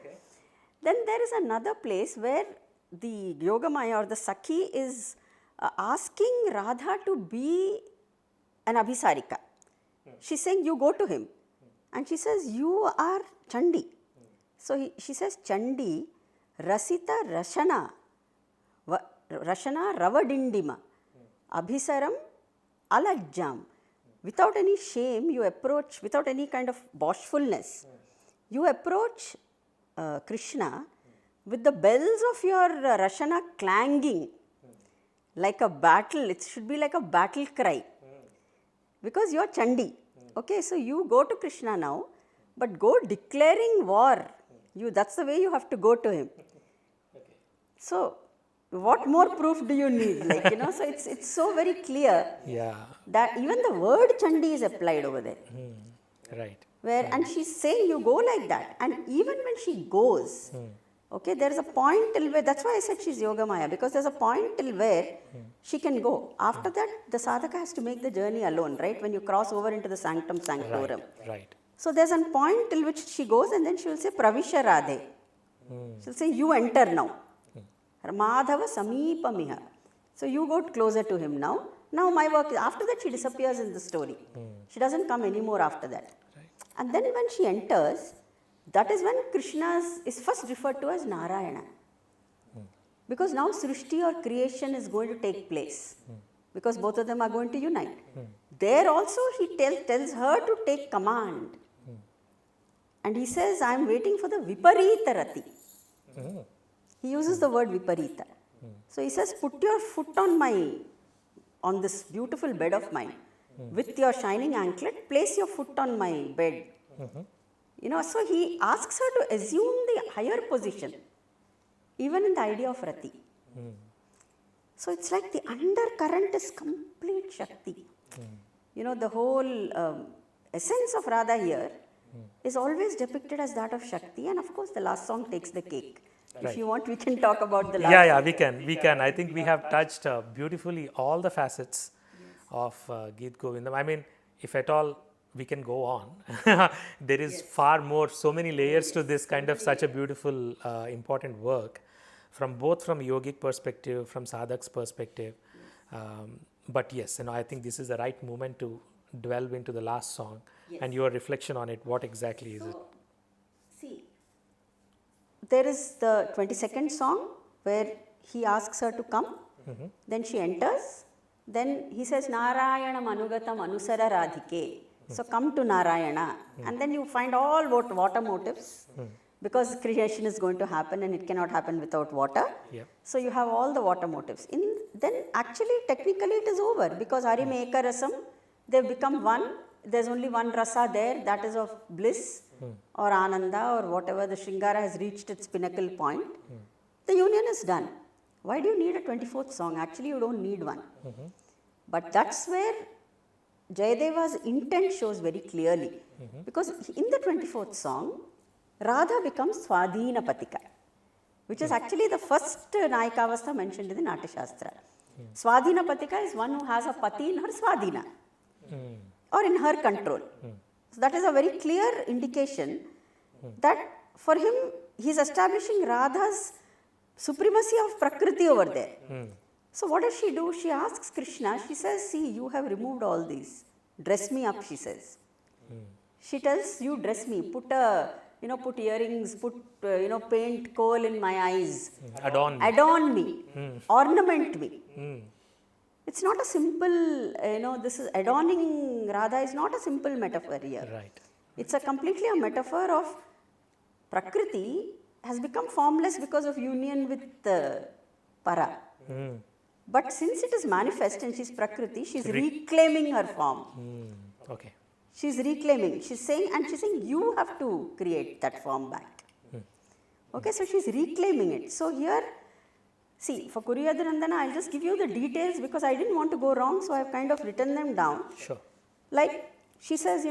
Then there is another place where the Yogamaya or the Sakhi is asking Radha to be an Abhisarika. She's saying, you go to him. And she says, you are Chandi. So she says, Chandi, Rasita Rashana, Rashana Ravadindima, Abhisaram Alajjam. Without any shame, you approach, without any kind of boastfulness, you approach Krishna with the bells of your Rashana clanging like a battle. It should be like a battle cry because you are Chandi. Okay, so you go to Krishna now, but go declaring war. That's the way you have to go to him. So, what more proof do you need? So it's so very clear that even the word Chandi is applied over there. Right. And she's saying you go like that. And even when she goes, okay, there is a point till where, that's why I said she's Yogamaya, because there's a point till where she can go. After that, the sadhaka has to make the journey alone, right? When you cross over into the sanctum sanctorum. Right. So there's a point till which she goes and then she will say, Pravisha Radhe. She'll say, you enter now. Madhava Samipamiha. So you go closer to him now. Now my work is, after that she disappears in the story. She doesn't come anymore after that. And then when she enters, that is when Krishna is first referred to as Narayana. Because now Srishti or creation is going to take place. Because both of them are going to unite. There also he tells her to take command. And he says, I am waiting for the Viparita Rati. He uses the word Viparita. So he says, put your foot on my on this beautiful bed of mine. With your shining anklet, place your foot on my bed. You know, so he asks her to assume the higher position, even in the idea of rati. So it's like the undercurrent is complete Shakti. You know, the whole essence of Radha here is always depicted as that of Shakti, and of course the last song takes the cake. Right. If you want, we can talk about the last Yeah, song. we can. I think we have touched beautifully all the facets of Geet Govindam. I mean, if at all we can go on, there is far more, so many layers to this kind of such a beautiful, important work, from both from yogic perspective, from sadhak's perspective. But yes, you know, I think this is the right moment to delve into the last song and your reflection on it. What exactly is it? See, there is the 22nd song where he asks her to come, then she enters, then he says, Narayanam anugatam anusara radhike. So come to Narayana, and then you find all water motives, because creation is going to happen and it cannot happen without water. Yep. So you have all the water motives. Then actually technically it is over, because Arimeka Rasam, they have become one. There's only one rasa there, that is of bliss or ananda or whatever. The Shringara has reached its pinnacle point. The union is done. Why do you need a 24th song? Actually, you don't need one. But that's where Jayadeva's intent shows very clearly. Because in the 24th song, Radha becomes Swadhina Patika, which is actually the first Nayikavastha mentioned in the Natya Shastra. Swadhina Patika is one who has a pati in her Swadhina, or in her control. So that is a very clear indication that for him, he is establishing Radha's supremacy of Prakriti over there. So what does she do? She asks Krishna, she says, see, you have removed all these. Dress me up, she says. She tells you, dress me, put earrings, put, paint coal in my eyes. Adorn me, ornament me. It's not a simple, this is adorning Radha is not a simple metaphor here. Right. It's a completely a metaphor of Prakriti has become formless because of union with Para. But since it is manifest and she's Prakriti, she's reclaiming her form. Okay. She's reclaiming. She's saying, you have to create that form back. Okay, so she's reclaiming it. So here, see, for Kuriyadhanandana, I'll just give you the details because I didn't want to go wrong, so I've kind of written them down. Sure. Like, she says,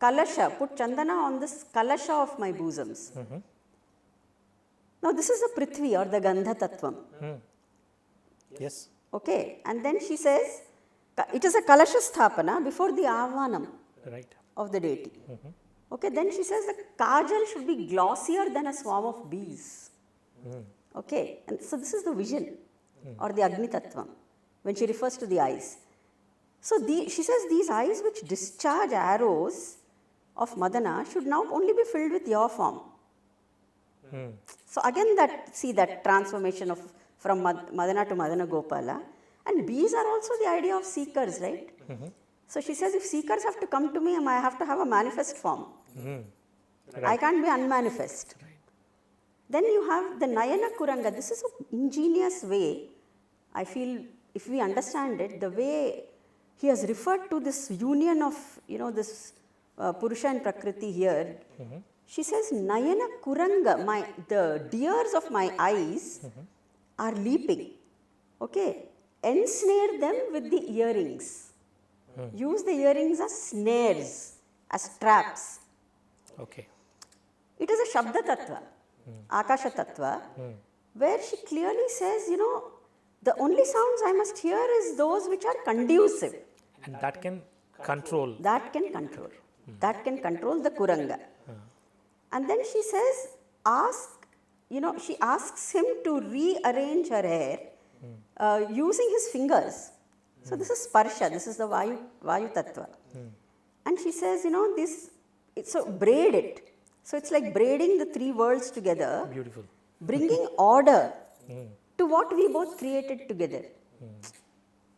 Kalasha, put Chandana on this Kalasha of my bosoms. Now, this is the Prithvi or the Gandha Tattvam. Yes. Okay, and then she says, it is a Kalasha Sthapana before the Ahvanam of the deity. Okay, then she says the Kajal should be glossier than a swarm of bees. Okay, and so this is the vision or the Agni Tattvam when she refers to the eyes. So she says these eyes which discharge arrows of Madana should now only be filled with your form. So again that transformation from Madana to Madana Gopala. And bees are also the idea of seekers, right? So she says if seekers have to come to me, I have to have a manifest form. I can't be unmanifest. Then you have the Nayana Kuranga. This is an ingenious way, I feel, if we understand it, the way he has referred to this union of, this Purusha and Prakriti here. She says, Nayana Kuranga, the deers of my eyes are leaping. Okay, ensnare them with the earrings. Use the earrings as snares, as traps. Okay. It is a Shabda Tattva, Akasha Tattva, where she clearly says, the only sounds I must hear is those which are conducive. And that can control. That can control. That can control the Kuranga. And then she says, she asks him to rearrange her hair using his fingers. So this is Sparsha, this is the Vayu Tattva. And she says, so braid it. So it's like braiding the three worlds together. Beautiful. Bringing order to what we both created together.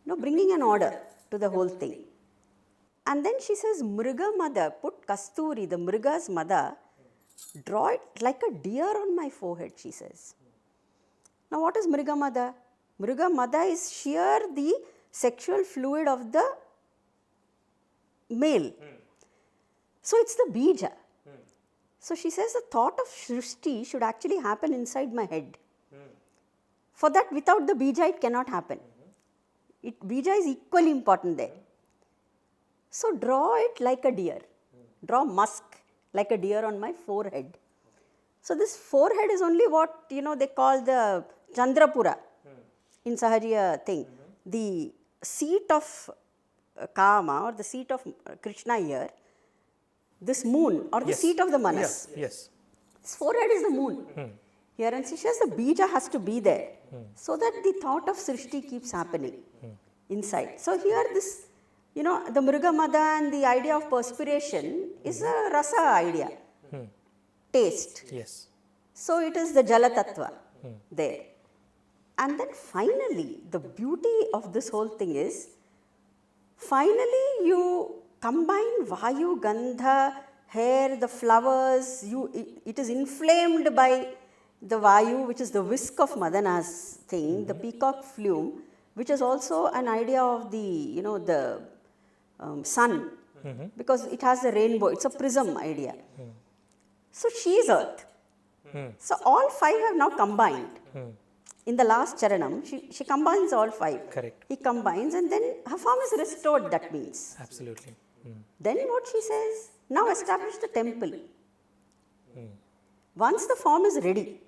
Bringing an order to the whole thing. And then she says, Mriga Mada, put Kasturi, the Mriga's mother, draw it like a deer on my forehead, she says. Now what is Mriga Mada? Mriga Mada is shear the sexual fluid of the male. So it's the bija. So she says the thought of Srishti should actually happen inside my head. For that, without the bija, it cannot happen. Bija is equally important there. So draw it like a deer. Draw musk like a deer on my forehead. So this forehead is only what they call the Chandrapura in Sahajiya thing. The seat of Kama or the seat of Krishna here, this moon or the seat of the Manas. Yes. This forehead is the moon. Here, and she says the bija has to be there so that the thought of Srishti keeps happening inside. So here this, the Mriga Mada and the idea of perspiration is a rasa idea, taste. Yes. So it is the Jala Tattva there. And then finally, the beauty of this whole thing is, finally you combine Vayu, Gandha, hair, the flowers, it is inflamed by the Vayu, which is the whisk of Madana's thing, the peacock flume, which is also an idea of the, the sun, because it has a rainbow, it's a prism idea. So she is earth. So all five have now combined. In the last charanam, she combines all five. Correct. He combines and then her form is restored, that means. Absolutely. Then what she says, now establish the temple. Once the form is ready,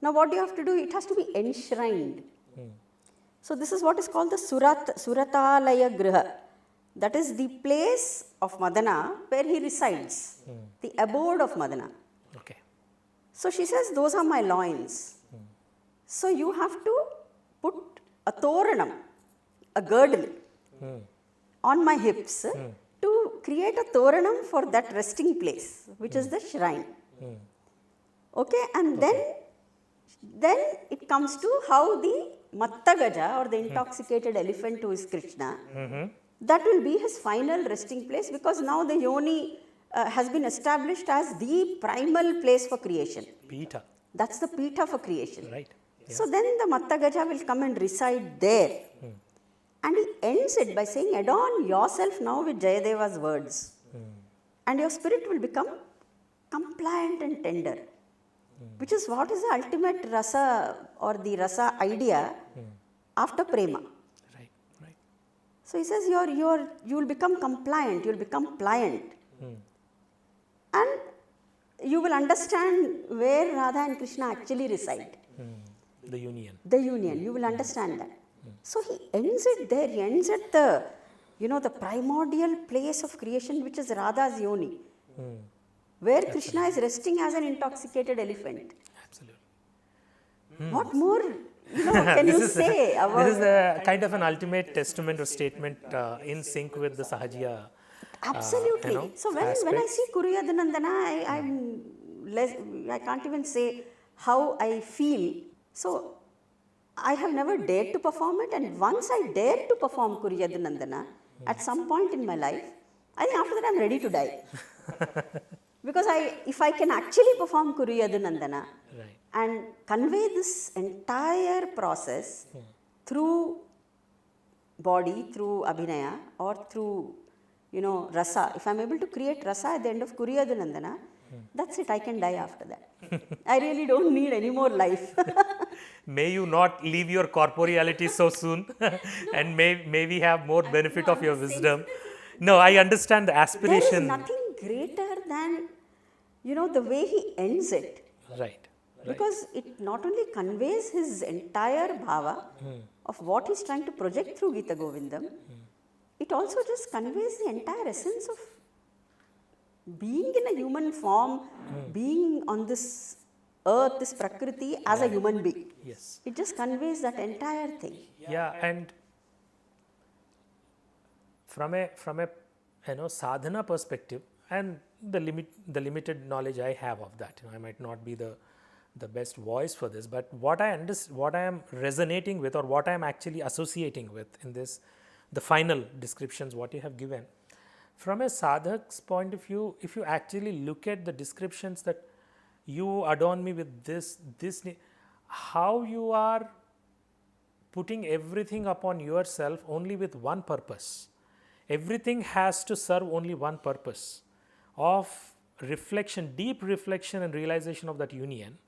now what do you have to do? It has to be enshrined. So this is what is called the Suratalaya Griha. That is the place of Madana where he resides, the abode of Madana. Okay. So she says, those are my loins. So you have to put a toranam, a girdle, on my hips to create a toranam for that resting place, which is the shrine. Okay, and then it comes to how the Mattagaja or the intoxicated elephant who is Krishna, that will be his final resting place, because now the yoni has been established as the primal place for creation. Pita. That's the Pita for creation. Right. Yeah. So then the Mattagaja will come and reside there. And he ends it by saying, adorn yourself now with Jayadeva's words. And your spirit will become compliant and tender. Which is what is the ultimate rasa or the rasa idea after prema. Right. So he says you will become compliant, you will become pliant. And you will understand where Radha and Krishna actually reside. The union. The union, you will understand that. So he ends it there, he ends at the, the primordial place of creation, which is Radha's yoni. Where Krishna is resting as an intoxicated elephant. Absolutely. What more can you say about this is a kind of an ultimate testament or statement in sync with the Sahajiya. Absolutely. So when I see Kuruyadhanandana, I can't even say how I feel. So I have never dared to perform it, and once I dared to perform Kuruyadhanandana at some point in my life, I think after that I am ready to die. Because if I can actually perform Kuruyadhanandana and convey this entire process through body, through Abhinaya, or through rasa, if I am able to create rasa at the end of Kuruyadhanandana, that's it, I can die after that. I really don't need any more life. May you not leave your corporeality so soon and may we have more benefit of your wisdom. No, I understand the aspiration. There is nothing greater than, the way he ends it. Right. Because it not only conveys his entire bhava of what he's trying to project through Geet Govindam, it also just conveys the entire essence of being in a human form, being on this earth, this prakriti as a human being. Yes. It just conveys that entire thing. Yeah, and from a sadhana perspective, and the limited knowledge I have of that, I might not be the best voice for this, but what I am resonating with, or what I am actually associating with in this, the final descriptions what you have given, from a sadhak's point of view, if you actually look at the descriptions that you adorn me with this, how you are putting everything upon yourself only with one purpose. Everything has to serve only one purpose of reflection, deep reflection and realization of that union.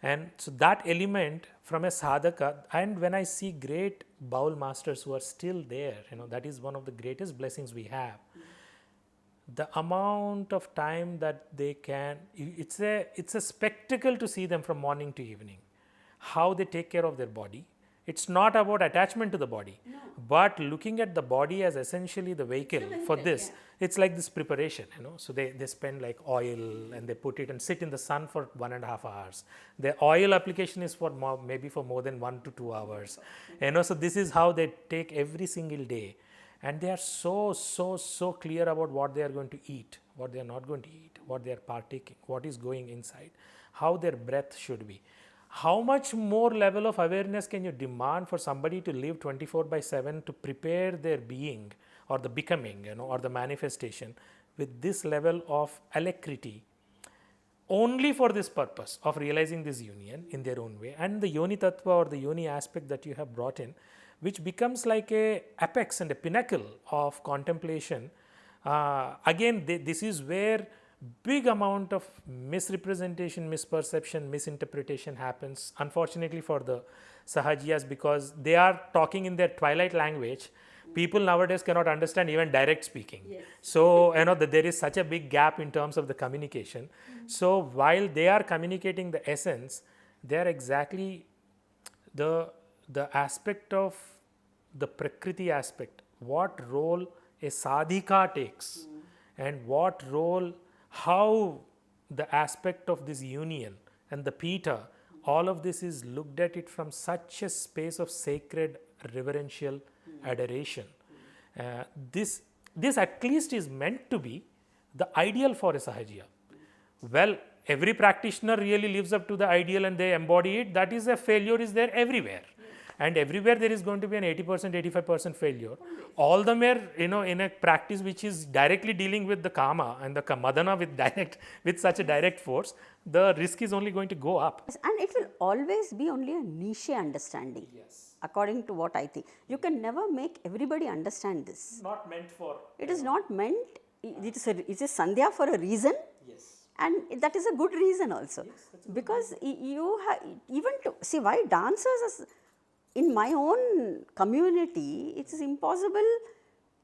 And so that element from a sadhaka, and when I see great Baul masters who are still there, that is one of the greatest blessings we have. The amount of time that they can, it's a spectacle to see them from morning to evening, how they take care of their body. It's not about attachment to the body, but looking at the body as essentially the vehicle for this. It's like this preparation, So they spend like oil and they put it and sit in the sun for 1.5 hours. The oil application is for maybe for more than 1 to 2 hours. So this is how they take every single day. And they are so clear about what they are going to eat, what they are not going to eat, what they are partaking, what is going inside, how their breath should be. How much more level of awareness can you demand for somebody to live 24/7 to prepare their being or the becoming, or the manifestation with this level of alacrity only for this purpose of realizing this union in their own way, and the yoni tattva or the yoni aspect that you have brought in, which becomes like a apex and a pinnacle of contemplation. Again, this is where big amount of misrepresentation, misperception, misinterpretation happens, unfortunately for the Sahajiyas, because they are talking in their twilight language. People nowadays cannot understand even direct speaking. Yes. So, that there is such a big gap in terms of the communication. So, while they are communicating the essence, they are exactly the aspect of the Prakriti aspect, what role a sadhika takes, and what role, how the aspect of this union and the Pita, all of this is looked at it from such a space of sacred reverential adoration. This at least is meant to be the ideal for a Sahajiya. Well, every practitioner really lives up to the ideal and they embody it. That is, a failure is there everywhere. And everywhere there is going to be an 80%, 85% failure. All the more, in a practice which is directly dealing with the kama and the madana with such a direct force, the risk is only going to go up. And it will always be only a niche understanding. Yes. According to what I think. You can never make everybody understand this. Not meant for. It is not meant, it is sandhya for a reason. Yes. And that is a good reason also. Yes, because you have, even to, see why dancers, in my own community, it is impossible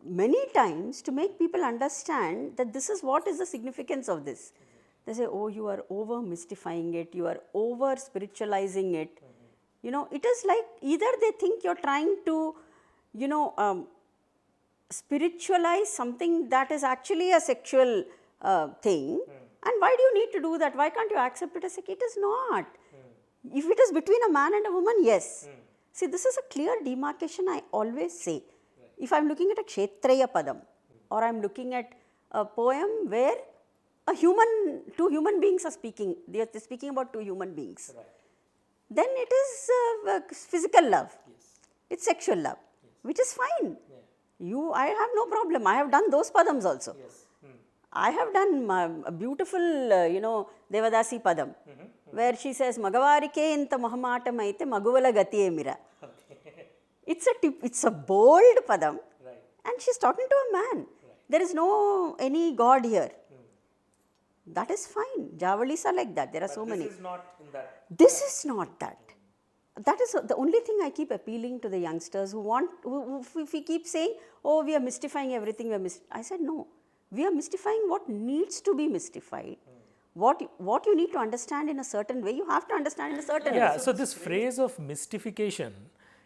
many times to make people understand that this is what is the significance of this. They say, oh, you are over mystifying it, you are over spiritualizing it. It is like either they think you're trying to, spiritualize something that is actually a sexual thing. And why do you need to do that? Why can't you accept it as it is not? If it is between a man and a woman, yes. See, this is a clear demarcation I always say. Right. If I am looking at a Kshetraya Padam, or I am looking at a poem where two human beings are speaking, they are speaking about two human beings, right. Then it is physical love, yes. It's sexual love, yes. Which is fine. Yeah. I have no problem. I have done those Padams also. Yes. I have done a beautiful, Devadasi Padam, where she says, Magavarike inta Mahamatam aite Maguvala Gatiye Mira. It's a bold Padam, right. And she's talking to a man. Right. There is no any God here. That is fine. Javalis are like that. There are so many. This is not in that. This is not that. That is the only thing I keep appealing to the youngsters who if we keep saying, oh, we are mystifying everything. I said, no. We are mystifying what needs to be mystified. What you need to understand in a certain way, you have to understand in a certain way. Yeah, so this phrase of mystification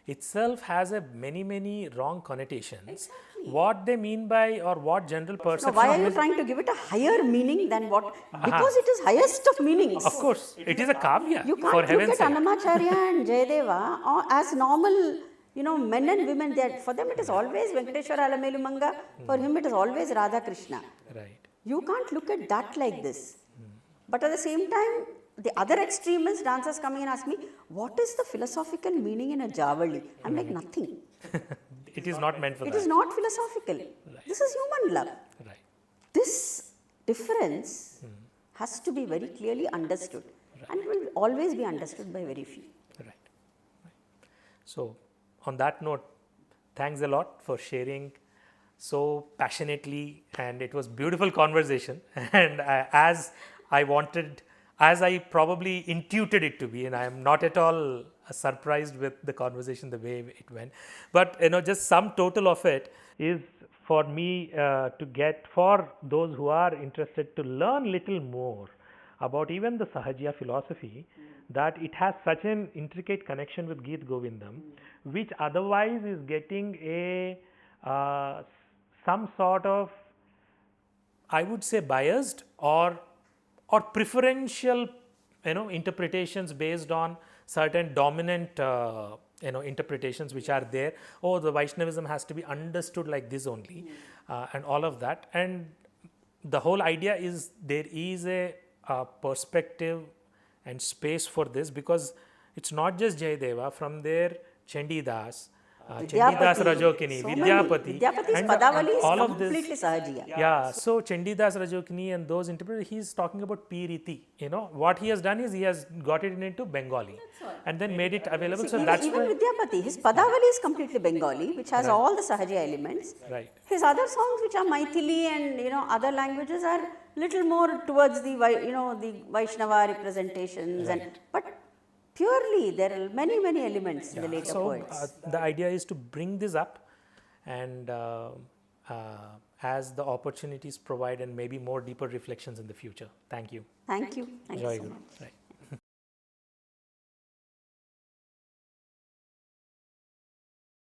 itself has a many wrong connotations. Exactly. What they mean by, or what general perception. Why are you trying to give it a higher meaning than what? Because it is highest of meanings. Of course, it is a kavya. You can't look at Annamacharya and Jayadeva as normal, men and women. For them it is always Venkateshwara Alamelumanga. For him it is always Radha Krishna. Right. You can't look at that like this. But at the same time, the other extreme is dancers coming and ask me, what is the philosophical meaning in a Javali? I'm like, nothing. It is not meant for that. It is not philosophical. Right. This is human love. Right. This difference has to be very clearly understood. Right. And it will always be understood by very few. Right. So, on that note, thanks a lot for sharing so passionately, and it was beautiful conversation. And as I probably intuited it to be, and I am not at all surprised with the conversation the way it went. But just sum total of it is for me to get, for those who are interested to learn little more about even the Sahajiya philosophy, that it has such an intricate connection with Geet Govindam, which otherwise is getting a some sort of, I would say, biased or preferential interpretations based on certain dominant interpretations which are there. Oh, the Vaishnavism has to be understood like this only, and all of that. And the whole idea is there is a perspective and space for this, because it's not just Jayadeva. From there, Chandidas, Chandidas Rajokini, Vidyapati, Vidyapati's and Padavali is all of completely this. Sahajiya. Yeah, so Chandidas Rajokini and those interpreters, he's talking about Piriti. What he has done is he has got it into Bengali and then made it available. So that's Even why, Vidyapati, his Padavali is completely Bengali, which has all the Sahajiya elements. right. His other songs, which are Maithili and other languages, are little more towards the the Vaishnava representations, but purely there are many elements in the later poets. The idea is to bring this up, and as the opportunities provide, and maybe more deeper reflections in the future. Thank you. Thank you. Thank you Joy so Guru. much. Right.